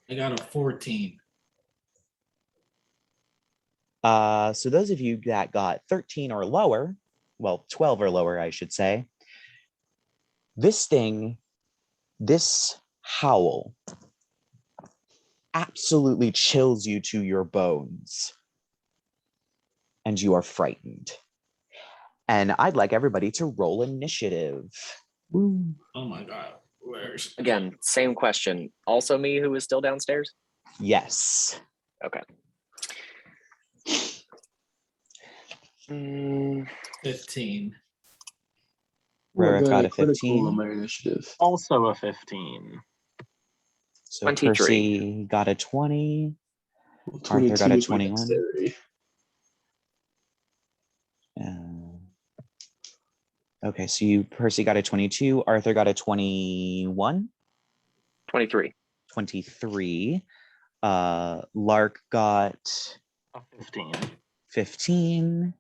I got a 14. So those of you that got 13 or lower, well, 12 or lower, I should say, this howl absolutely chills you to your bones. And you are frightened. And I'd like everybody to roll initiative. Woo. Oh my god. Where's Again, same question. Also me, who is still downstairs? Yes. Okay. 15? Rerek I got a critical 15. on my initiative. Also a 15. So 23. Percy got a 20. Well, Arthur got a 22 is my 21. dexterity. Okay, so Percy got a 22. Arthur got a 21. 23. 23. Lark got A 15. 15.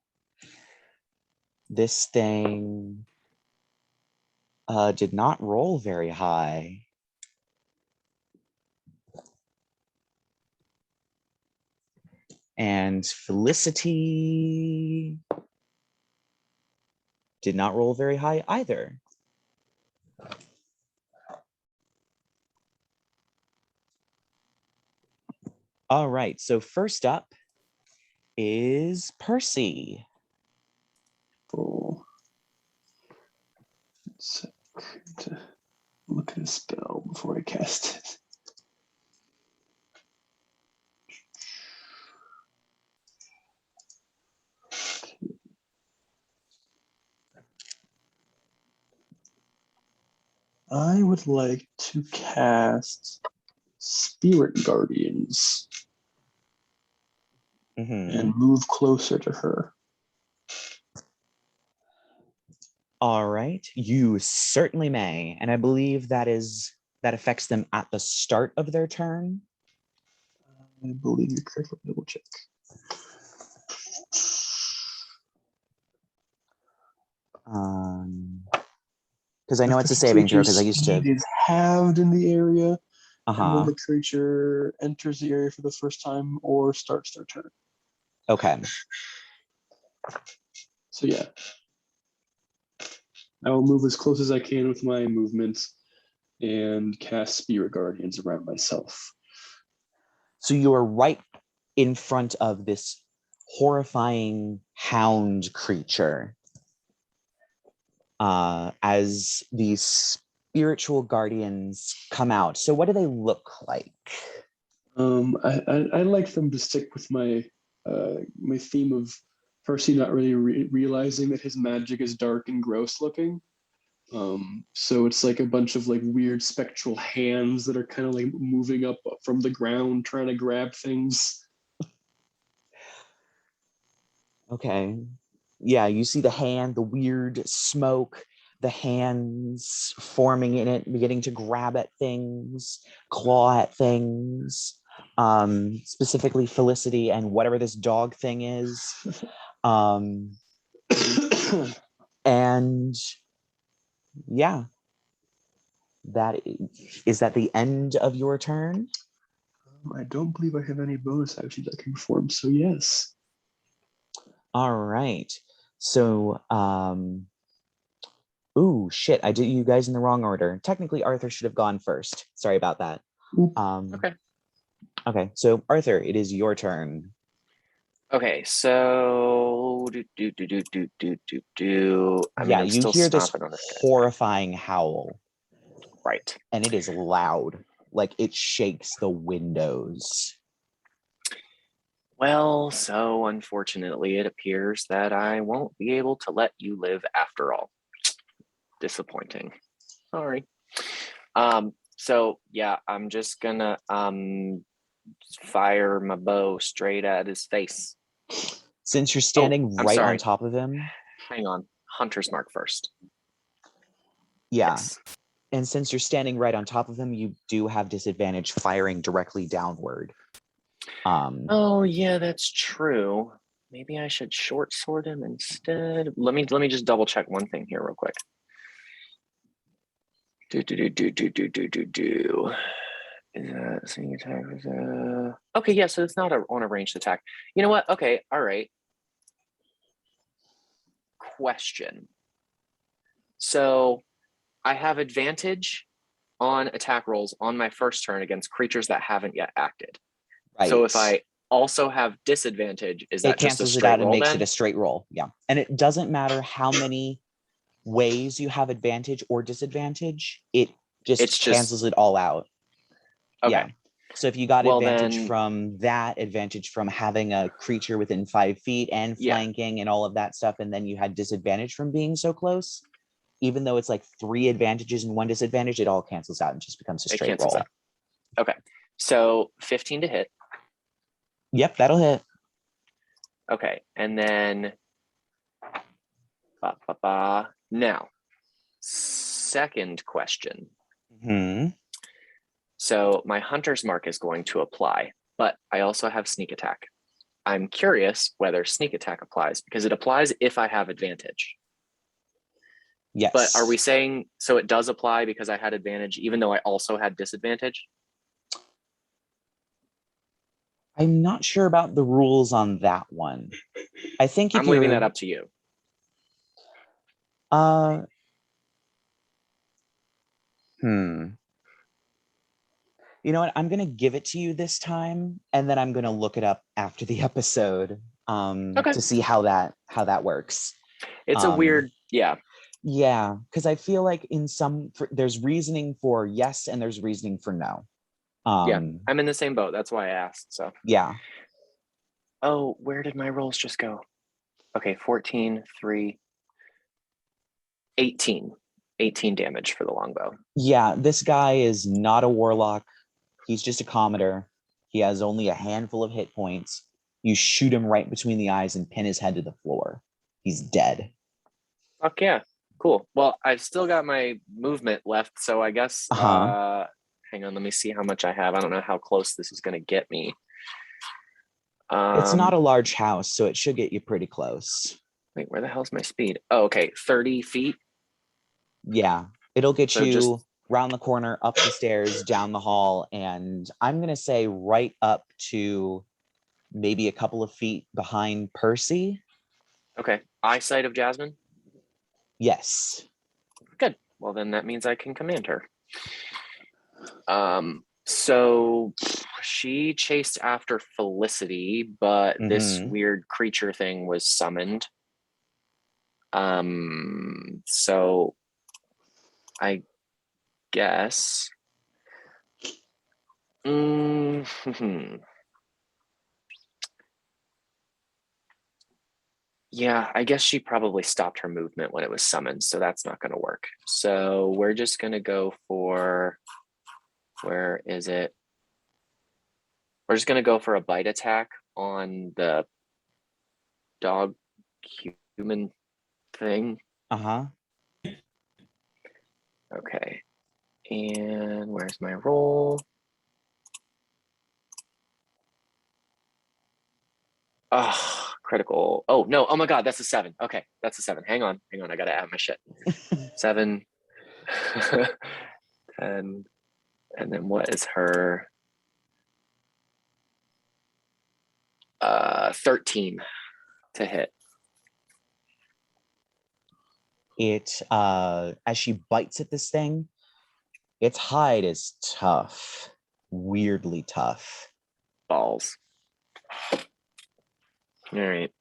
This thing did not roll very high. And Felicity did not roll very high either. All right, so first up is Percy. Oh. Let's look at a spell before I cast it. I would like to cast Spirit Guardians and move closer to her. All right, you certainly may. And I believe that affects them at the start of their turn. I believe you're correct. Let me double check. Because I know it's a saving throw because I used to. It is halved in the area, and when Uh-huh. the creature enters the area for the first time or starts their turn. Okay. So yeah, I will move as close as I can with my movements and cast Spirit Guardians around myself. So you are right in front of this horrifying hound creature. As these spiritual guardians come out. So what do they look like? I like them to stick with my my theme of Percy not really realizing that his magic is dark and gross looking. So it's like a bunch of like weird spectral hands that are kind of like moving up from the ground, trying to grab things. Okay. Yeah, you see the hand, the weird smoke, the hands forming in it, beginning to grab at things, claw at things, specifically Felicity and whatever this dog thing is. And yeah, is that the end of your turn? I don't believe I have any bonus actions I can perform, so yes. All right. So Ooh, shit! I did you guys in the wrong order. Technically, Arthur should have gone first. Sorry about that. Okay. Okay, so Arthur, it is your turn. Okay, so I mean, I'm You still hear this stomping on this guy. horrifying howl, Right. and it is loud, like it shakes the windows. Well, so unfortunately, it appears that I won't be able to let you live after all. Disappointing. Sorry. So yeah, I'm just gonna fire my bow straight at his face. Since you're standing I'm right on sorry. top of him, Hang on. Hunter's mark first. yeah. Yes. And since you're standing right on top of him, you do have disadvantage firing directly downward. Oh yeah, that's true. Maybe I should short sword him instead. Let me just double check one thing here real quick. Is that sneak attack? Okay, yeah, so it's not on a ranged attack. You know what? Okay, all right. Question. So I have advantage on attack rolls on my first turn against creatures that haven't yet acted. Right. So if I also have disadvantage, is that it just a cancels it straight out and roll makes then? it a straight roll. Yeah. And it doesn't matter how many ways you have advantage or disadvantage, it's just cancels it all out. Okay. Yeah. So if you got Well, advantage then- from that, advantage from having a creature within 5 feet and Yeah. flanking and all of that stuff, and then you had disadvantage from being so close, even though it's like 3 advantages and 1 disadvantage, it all cancels out and just becomes a It straight cancels roll. out. Okay. So 15 to hit. Yep, that'll hit. Okay. And then now, second question. Hmm. So my hunter's mark is going to apply, but I also have sneak attack. I'm curious whether sneak attack applies because it applies if I have advantage. Yes. But are we saying so it does apply because I had advantage even though I also had disadvantage? I'm not sure about the rules on that one. I think if I'm leaving that up to you. You know what? I'm gonna give it to you this time, and then I'm gonna look it up after the episode to see how that works. It's a weird, yeah. Yeah, because I feel like there's reasoning for yes and there's reasoning for no. Yeah, I'm in the same boat. That's why I asked. So yeah. Oh, where did my rolls just go? Okay, 14, 3, 18. 18 damage for the longbow. Yeah, this guy is not a warlock. He's just a commoner. He has only a handful of hit points. You shoot him right between the eyes and pin his head to the floor. He's dead. Fuck yeah. Cool. Well, I've still got my movement left, so I guess hang on, let me see how much I have. I don't know how close this is gonna get me. It's not a large house, so it should get you pretty close. Wait, where the hell's my speed? Oh, okay, 30 feet. Yeah, it'll get So you just round the corner, up the stairs, down the hall, and I'm gonna say right up to maybe a couple of feet behind Percy. okay. Eyesight of Jasmine. Yes. Good. Well, then that means I can command her. So she chased after Felicity, but this weird creature thing was summoned. So I guess. Yeah, I guess she probably stopped her movement when it was summoned, so that's not going to work. So we're just going to go for, where is it? We're just going to go for a bite attack on the dog human thing. Okay. And where's my roll? Oh, critical. Oh, no. Oh my God, that's a 7. Okay, that's a 7. Hang on. I got to add my shit. 7. 10. And then what is her? 13 to hit. It as she bites at this thing, its hide is tough, weirdly tough. Balls. All right.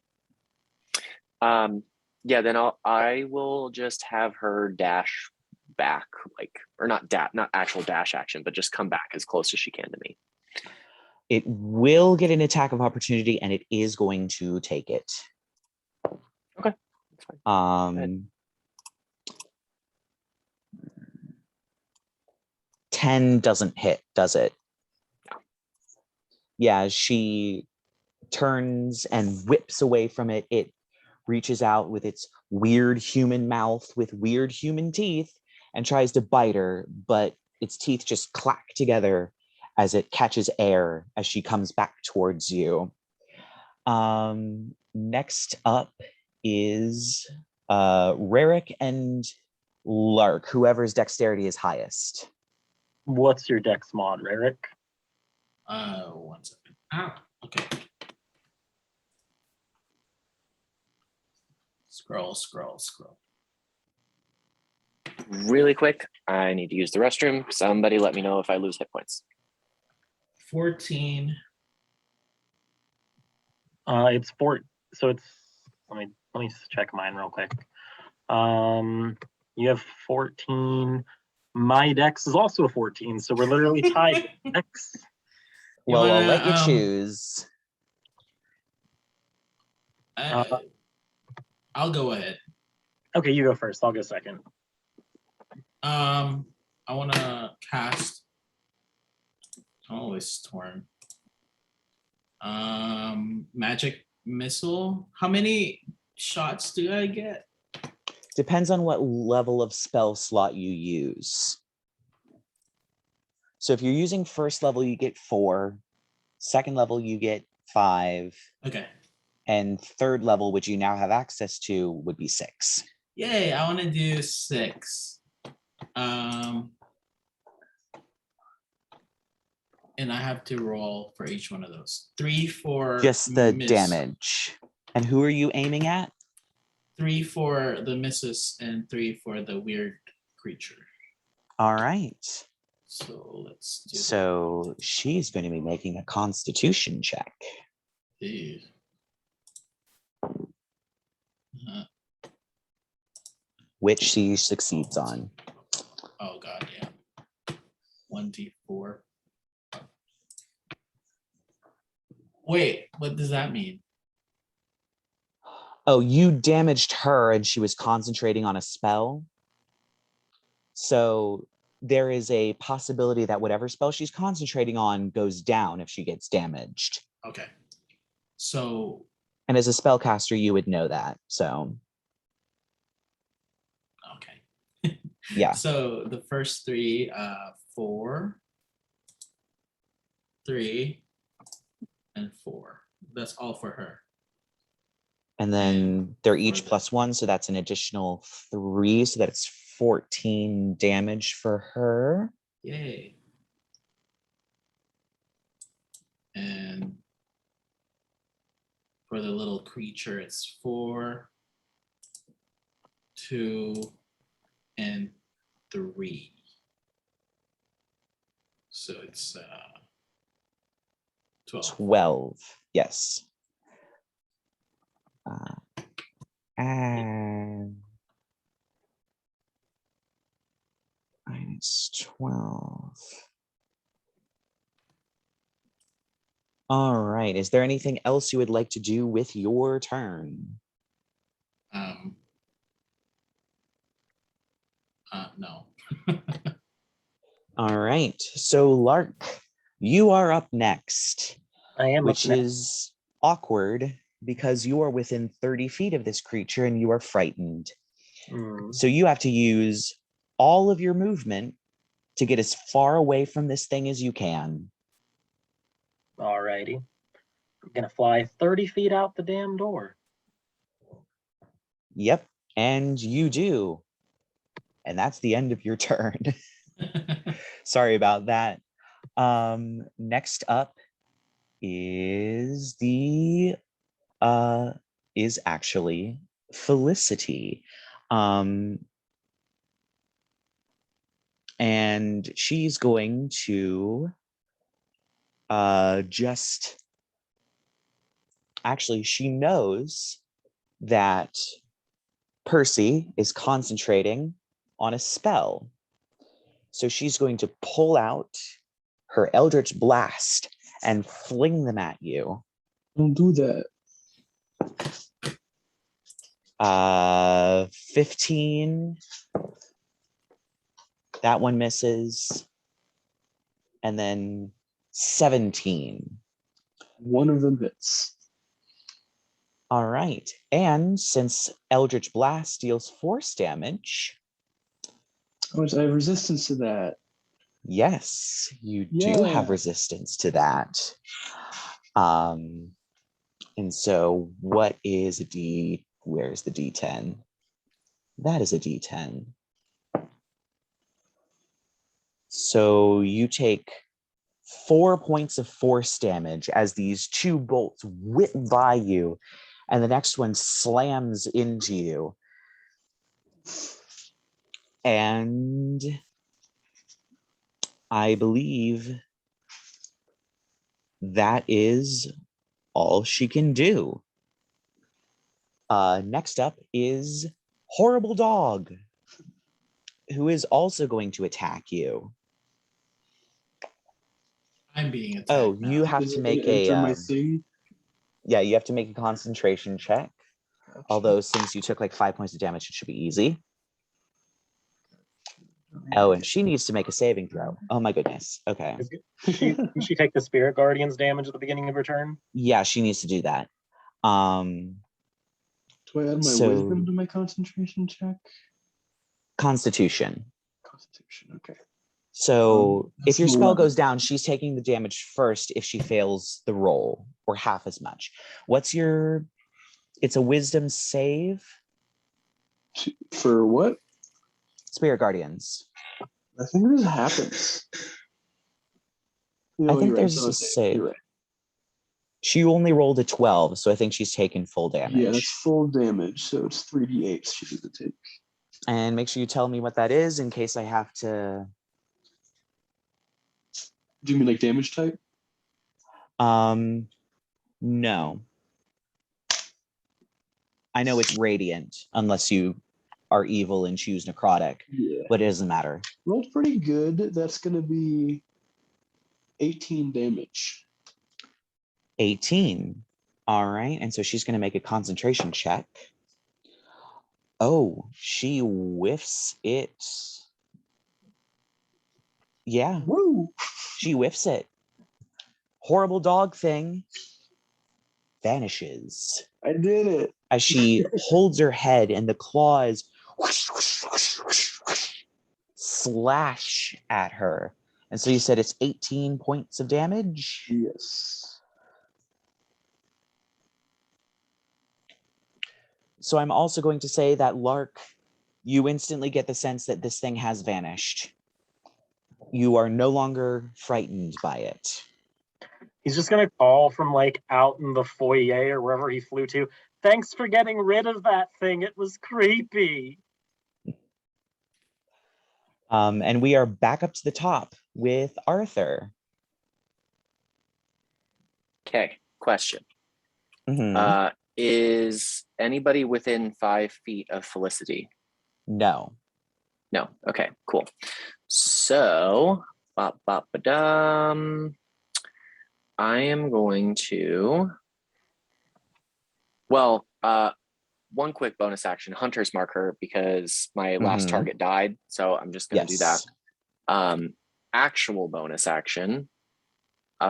Yeah, then I will just have her dash back, like, or not actual dash action, but just come back as close as she can to me. It will get an attack of opportunity, and it is going to take it. Okay, that's fine. Go 10 doesn't hit, does it? No. Yeah, she turns and whips away from it. It reaches out with its weird human mouth with weird human teeth and tries to bite her, but its teeth just clack together as it catches air as she comes back towards you. Next up is Rerek and Lark, whoever's dexterity is highest. What's your dex mod, Rerek? 1 second. Ah, okay. Scroll. Really quick, I need to use the restroom. Somebody let me know if I lose hit points. 14. It's 4. So it's let me check mine real quick. You have 14. My dex is also a 14, so we're literally tied. Dex. Well, I'll let you choose. I'll go ahead. Okay, you go first. I'll go second. I want to cast. Oh, it's torn. Magic missile. How many shots do I get? Depends on what level of spell slot you use. So if you're using first level, you get 4. Second level, you get 5. Okay. And third level, which you now have access to, would be 6. Yay, I want to do 6. And I have to roll for each one of those. 3 for just the damage. And who are you aiming at? 3 for the misses and 3 for the weird creature. All right. So let's do So she's going to be making a Constitution check. Ew. Which she succeeds on. Oh god, yeah. 1d4. Wait, what does that mean? Oh, you damaged her and she was concentrating on a spell. So there is a possibility that whatever spell she's concentrating on goes down if she gets damaged. Okay. So. And as a spellcaster, you would know that. So. Okay. Yeah. So the first 3, 4, 3, and 4. That's all for her. And then they're each +1, so that's an additional 3, so that's 14 damage for her. Yay. And for the little creature, it's 4, 2, and 3. So it's 12. 12, yes. And -12. All right. Is there anything else you would like to do with your turn? No. All right. So Lark, you are up next. I am which up next. is awkward because you are within 30 feet of this creature and you are frightened. So you have to use all of your movement to get as far away from this thing as you can. Alrighty. I'm gonna fly 30 feet out the damn door. Yep, and you do. And that's the end of your turn. Sorry about that. Next up is actually Felicity. And she's going to actually, she knows that Percy is concentrating on a spell. So she's going to pull out her Eldritch Blast and fling them at you. Don't do that. 15. That one misses. And then 17. One of them hits. All right. And since Eldritch Blast deals force damage. Oh, I have resistance to that. Yes, you do have resistance to that. And so what is a D? Where's the D10? That is a D10. So you take 4 points of force damage as these two bolts whip by you, and the next one slams into you. And I believe that is all she can do. Next up is Horrible Dog, who is also going to attack you. I'm being attacked. Oh, now. you have Does to it make enter a my thing? yeah, you have to make a concentration check. Although since you took like 5 points of damage, it should be easy. Oh, and she needs to make a saving throw. Oh my goodness. Okay. Can she take the Spirit Guardian's damage at the beginning of her turn? Yeah, she needs to do that. Do I add my wisdom to my concentration check? Constitution. Constitution, okay. So if your that's spell 11. goes down, she's taking the damage first if she fails the roll, or half as much. It's a wisdom save? For what? Spirit Guardians. I think this happens. I think you're there's right. a save. You're right. She only rolled a 12, so I think she's taken full damage. Yeah, that's full damage, so it's 3d8 she needs to take. And make sure you tell me what that is in case I have to... Do you mean like damage type? No. I know it's radiant, unless you are evil and choose necrotic, but it doesn't matter. Rolled pretty good. That's going to be 18 damage. 18. All right, and so she's going to make a concentration check. Oh, she whiffs it. Yeah. Woo! She whiffs it. Horrible dog thing vanishes. I did it. As she holds her head and the claws slash at her. And so you said it's 18 points of damage? Yes. So I'm also going to say that Lark, you instantly get the sense that this thing has vanished. You are no longer frightened by it. He's just gonna call from like out in the foyer or wherever he flew to. Thanks for getting rid of that thing. It was creepy. And we are back up to the top with Arthur. Okay, question. Mm-hmm. Is anybody within 5 feet of Felicity? No. No. Okay, cool. So, I am going to, one quick bonus action, Hunter's Marker, because my last target died. So I'm just going to do that. Actual bonus action. Hang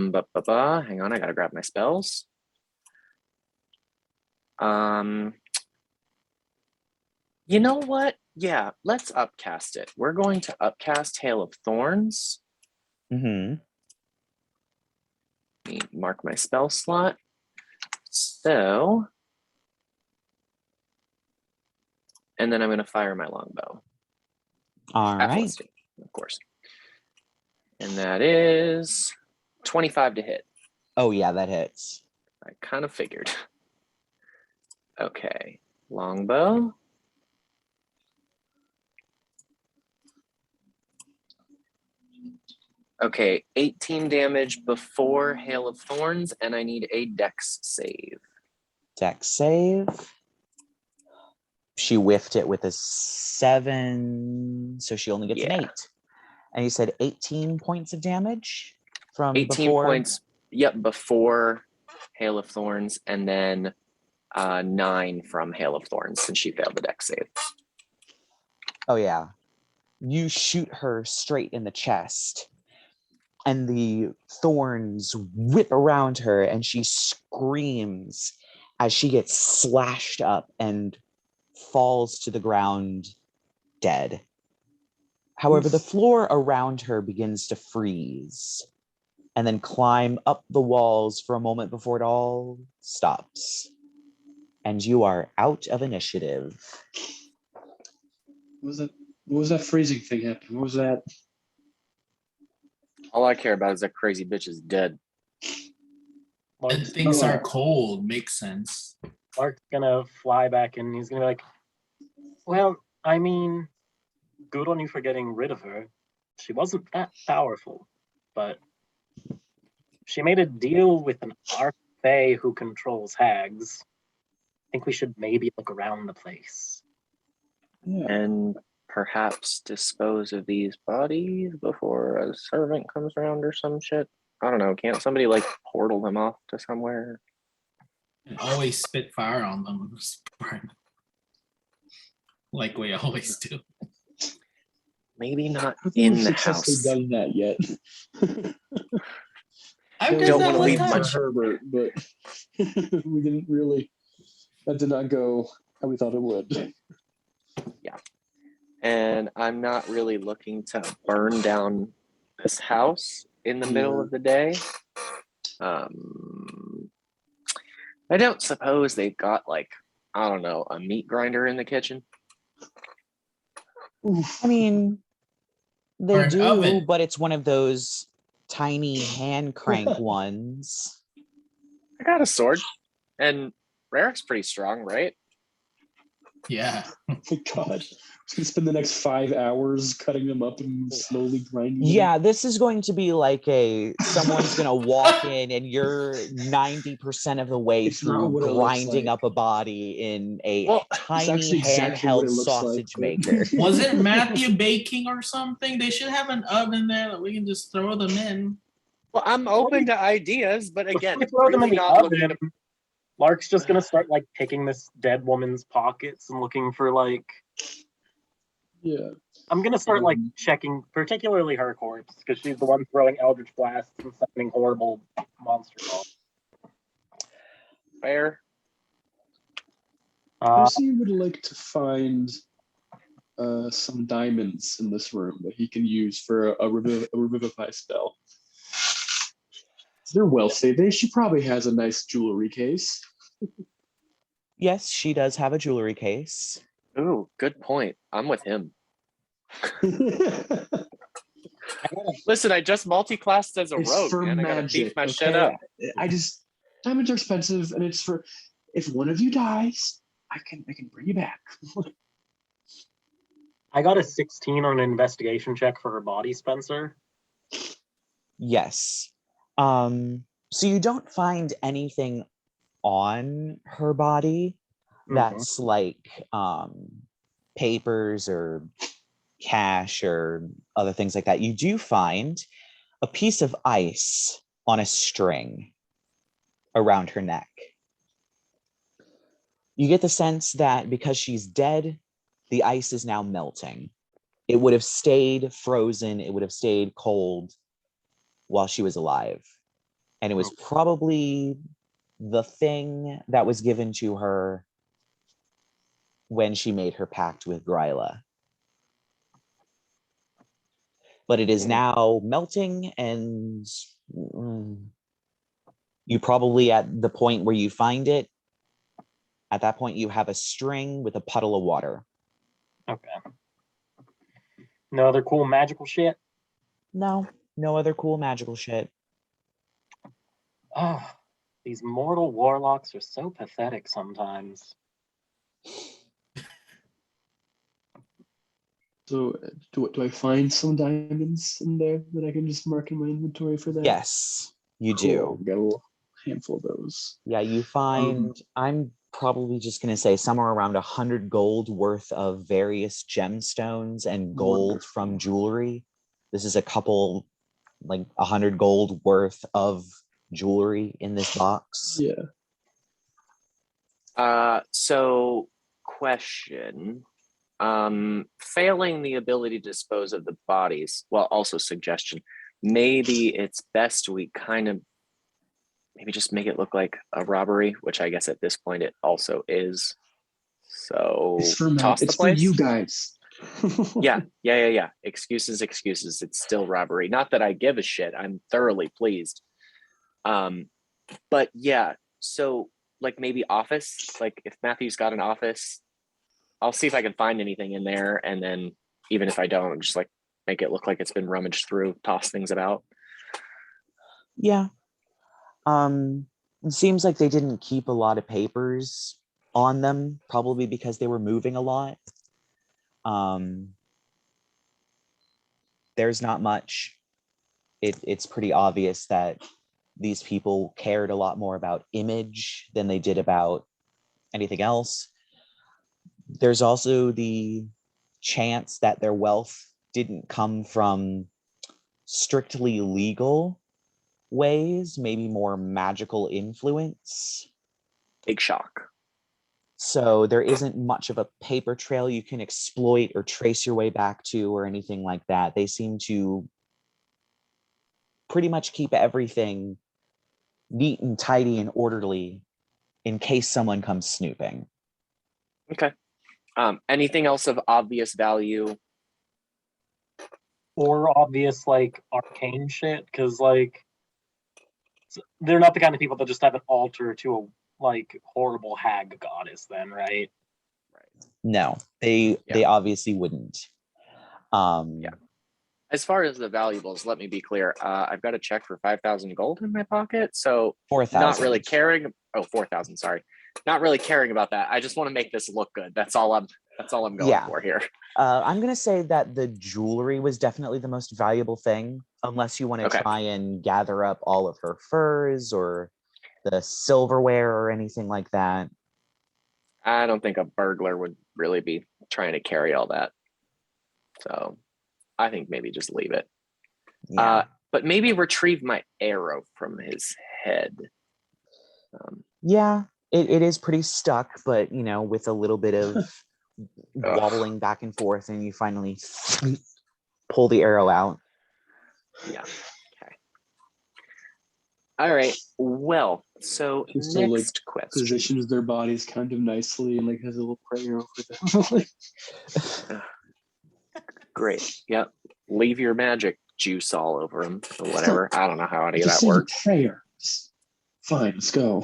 on, I got to grab my spells. You know what? Yeah, let's upcast it. We're going to upcast Hail of Thorns. Mm-hmm. Let me mark my spell slot. So, and then I'm going to fire my longbow. All right. Felicity, of course. And that is 25 to hit. Oh, yeah, that hits. I kind of figured. Okay, longbow. Okay, 18 damage before Hail of Thorns, and I need a Dex save. Dex save. She whiffed it with a 7, so she only gets an 8. And you said 18 points of damage from 18 before? points. Yep, before Hail of Thorns, and then 9 from Hail of Thorns since she failed the Dex save. Oh yeah. You shoot her straight in the chest, and the thorns whip around her, and she screams as she gets slashed up and falls to the ground dead. However, the floor around her begins to freeze and then climb up the walls for a moment before it all stops. And you are out of initiative. What was that freezing thing happening? What was that? All I care about is that crazy bitch is dead. And things are cold. Makes sense. Lark's gonna fly back and he's gonna be like, well, I mean, good on you for getting rid of her. She wasn't that powerful, but she made a deal with an Archfey who controls hags. I think we should maybe look around the place. Yeah. And perhaps dispose of these bodies before a servant comes around or some shit. I don't know. Can't somebody like portal them off to somewhere? And always spit fire on them. Like we always do. Maybe not I think in we've the successfully house. done that yet. I've That done was that wanna one leave time. much- Herbert, but we didn't really. That did not go how we thought it would. And I'm not really looking to burn down this house in the middle of the day. I don't suppose they've got like, I don't know, a meat grinder in the kitchen. I mean, Or they an do, oven. but it's one of those tiny hand crank ones. I got a sword, and Rerek's pretty strong, right? Yeah. Oh my God. I was going to spend the next 5 hours cutting them up and slowly grinding them. Yeah, this is going to be like someone's going to walk in and you're 90% of the way It's not through what it looks grinding like. up a body in a Well, It's tiny actually exactly what handheld it looks sausage like, but- maker. Wasn't Matthew baking or something? They should have an oven there that we can just throw them in. Well, I'm open to ideas, but again, Before we throw them in really the not looking oven, to. Lark's just gonna start like picking this dead woman's pockets and looking for like. Yeah. I'm gonna start like checking, particularly her corpse, because she's the one throwing eldritch blasts and summoning horrible monster calls. Fair. Percy would like to find some diamonds in this room that he can use for a revivify spell. They're wealthy. She probably has a nice jewelry case. Yes, she does have a jewelry case. Ooh, good point. I'm with him. Listen, I just multi-classed as a It's rogue, for man. I gotta magic. beef my shit Okay? up. Diamonds are expensive, and it's for if one of you dies, I can bring you back. I got a 16 on an investigation check for her body, Spencer. Yes. So you don't find anything on her body that's like papers or cash or other things like that. You do find a piece of ice on a string around her neck. You get the sense that because she's dead, the ice is now melting. It would have stayed frozen, it would have stayed cold while she was alive. And it was probably the thing that was given to her when she made her pact with Gryla. But it is now melting, and you probably at the point where you find it, at that point you have a string with a puddle of water. Okay. No other cool magical shit? No other cool magical shit. Oh, these mortal warlocks are so pathetic sometimes. So do I find some diamonds in there that I can just mark in my inventory for that? Yes, you Cool. do. Got a little handful of those. Yeah, you find, I'm probably just going to say somewhere around 100 gold worth of various gemstones and gold from jewelry. This is a couple, like 100 gold worth of jewelry in this box. Yeah. So question. Failing the ability to dispose of the bodies, well, also suggestion, maybe it's best we kind of maybe just make it look like a robbery, which I guess at this point it also is. So It's for toss it's the place. for you guys. Yeah. Excuses. It's still robbery. Not that I give a shit. I'm thoroughly pleased. But yeah, so like maybe office, like if Matthew's got an office, I'll see if I can find anything in there, and then even if I don't, just like make it look like it's been rummaged through, toss things about. Yeah. It seems like they didn't keep a lot of papers on them, probably because they were moving a lot. There's not much. It's pretty obvious that these people cared a lot more about image than they did about anything else. There's also the chance that their wealth didn't come from strictly legal ways, maybe more magical influence. Big shock. So there isn't much of a paper trail you can exploit or trace your way back to or anything like that. They seem to pretty much keep everything neat and tidy and orderly in case someone comes snooping. Okay. Anything else of obvious value? Or obvious like arcane shit, because like they're not the kind of people that just have an altar to a like horrible hag goddess then, right? No, they obviously wouldn't. Yeah. As far as the valuables, let me be clear. I've got a check for 5,000 gold in my pocket, so 4,000. not really caring. Oh, 4,000. Sorry, not really caring about that. I just want to make this look good. That's all I'm going for here. I'm gonna say that the jewelry was definitely the most valuable thing, unless you want to try and gather up all of her furs or the silverware or anything like that. I don't think a burglar would really be trying to carry all that. So I think maybe just leave it. Yeah. But maybe retrieve my arrow from his head. Yeah, it is pretty stuck, but you know, with a little bit of wobbling back and forth, and you finally pull the arrow out. Yeah. Okay. All right. Well, so Just next question. Positions their bodies kind of nicely and like has a little prayer over them. Great. Yep. Leave your magic juice all over them or whatever. I don't know how any of that say works. Prayer. Fine, let's go.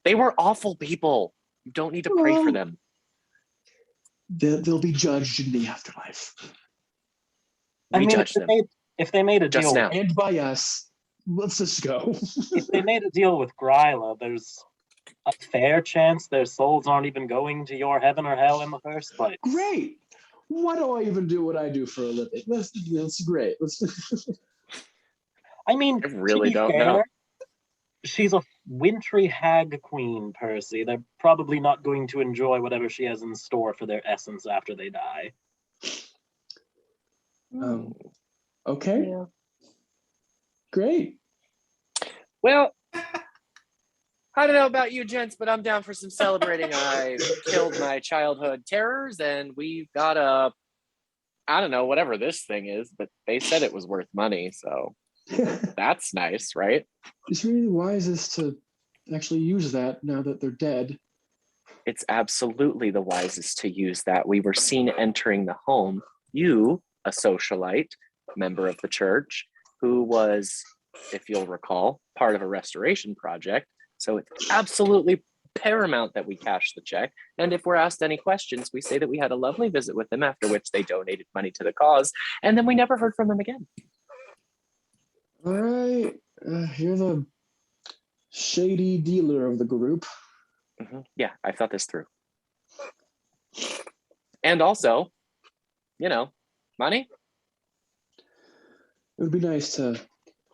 They were awful people. You don't need to pray for them. They'll be judged in the afterlife. I mean, judge them. If they made a Just deal, now. And by us. Let's just go. If they made a deal with Gryla, there's a fair chance their souls aren't even going to your heaven or hell in the first place. Great. Why do I even do what I do for a living? That's great. I mean, I really to be don't fair, know. she's a wintry hag queen, Percy. They're probably not going to enjoy whatever she has in store for their essence after they die. Okay. Yeah. Great. Well, I don't know about you gents, but I'm down for some celebrating. I killed my childhood terrors, and we've got I don't know, whatever this thing is, but they said it was worth money, so that's nice, right? It's really wisest to actually use that now that they're dead. It's absolutely the wisest to use that. We were seen entering the home. You, a socialite, member of the church, who was, if you'll recall, part of a restoration project. So it's absolutely paramount that we cash the check. And if we're asked any questions, we say that we had a lovely visit with them, after which they donated money to the cause. And then we never heard from them again. All right. You're the shady dealer of the group. Yeah, I thought this through. And also, money. It would be nice to.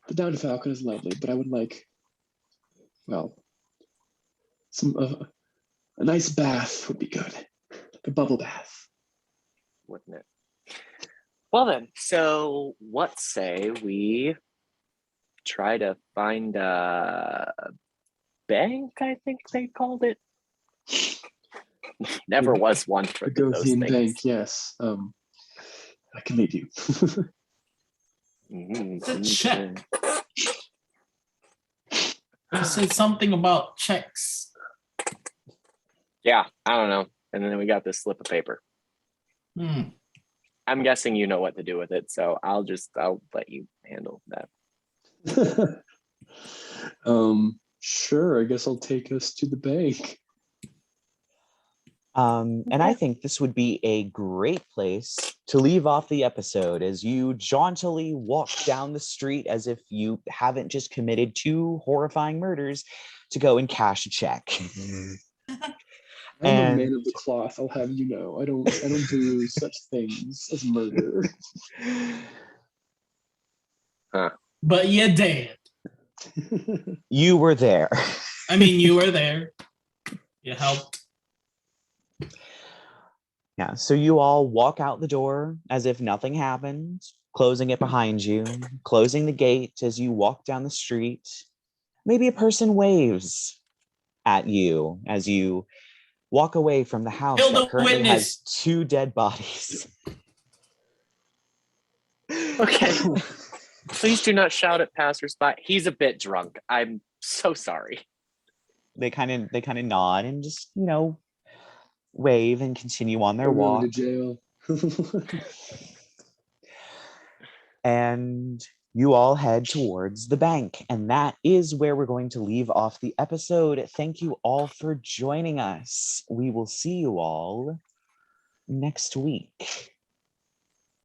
The Down to Falcon is lovely, but I would like, well, some a nice bath would be good, like a bubble bath. Wouldn't it? Well then, so what say we try to find a bank, I think they called it. Never was one for The those Gothian things. Bank, yes. I can lead you. The check. You said something about checks. Yeah, I don't know. And then we got this slip of paper. I'm guessing you know what to do with it, so I'll let you handle that. Sure, I guess I'll take us to the bank. And I think this would be a great place to leave off the episode as you jauntily walk down the street as if you haven't just committed 2 horrifying murders to go and cash a check. I'm a And- man of the cloth, I'll have you know. I don't do such things as murder. But you did. You were there. I mean, you were there. You helped. Yeah, so you all walk out the door as if nothing happened, closing it behind you, closing the gate as you walk down the street. Maybe a person waves at you as you walk away from the house Kill that the currently witness. has 2 dead bodies. Okay. Please do not shout at passersby. He's a bit drunk. I'm so sorry. They kind of nod and just, wave and continue on their We're walk. going to jail. And you all head towards the bank. And that is where we're going to leave off the episode. Thank you all for joining us. We will see you all next week.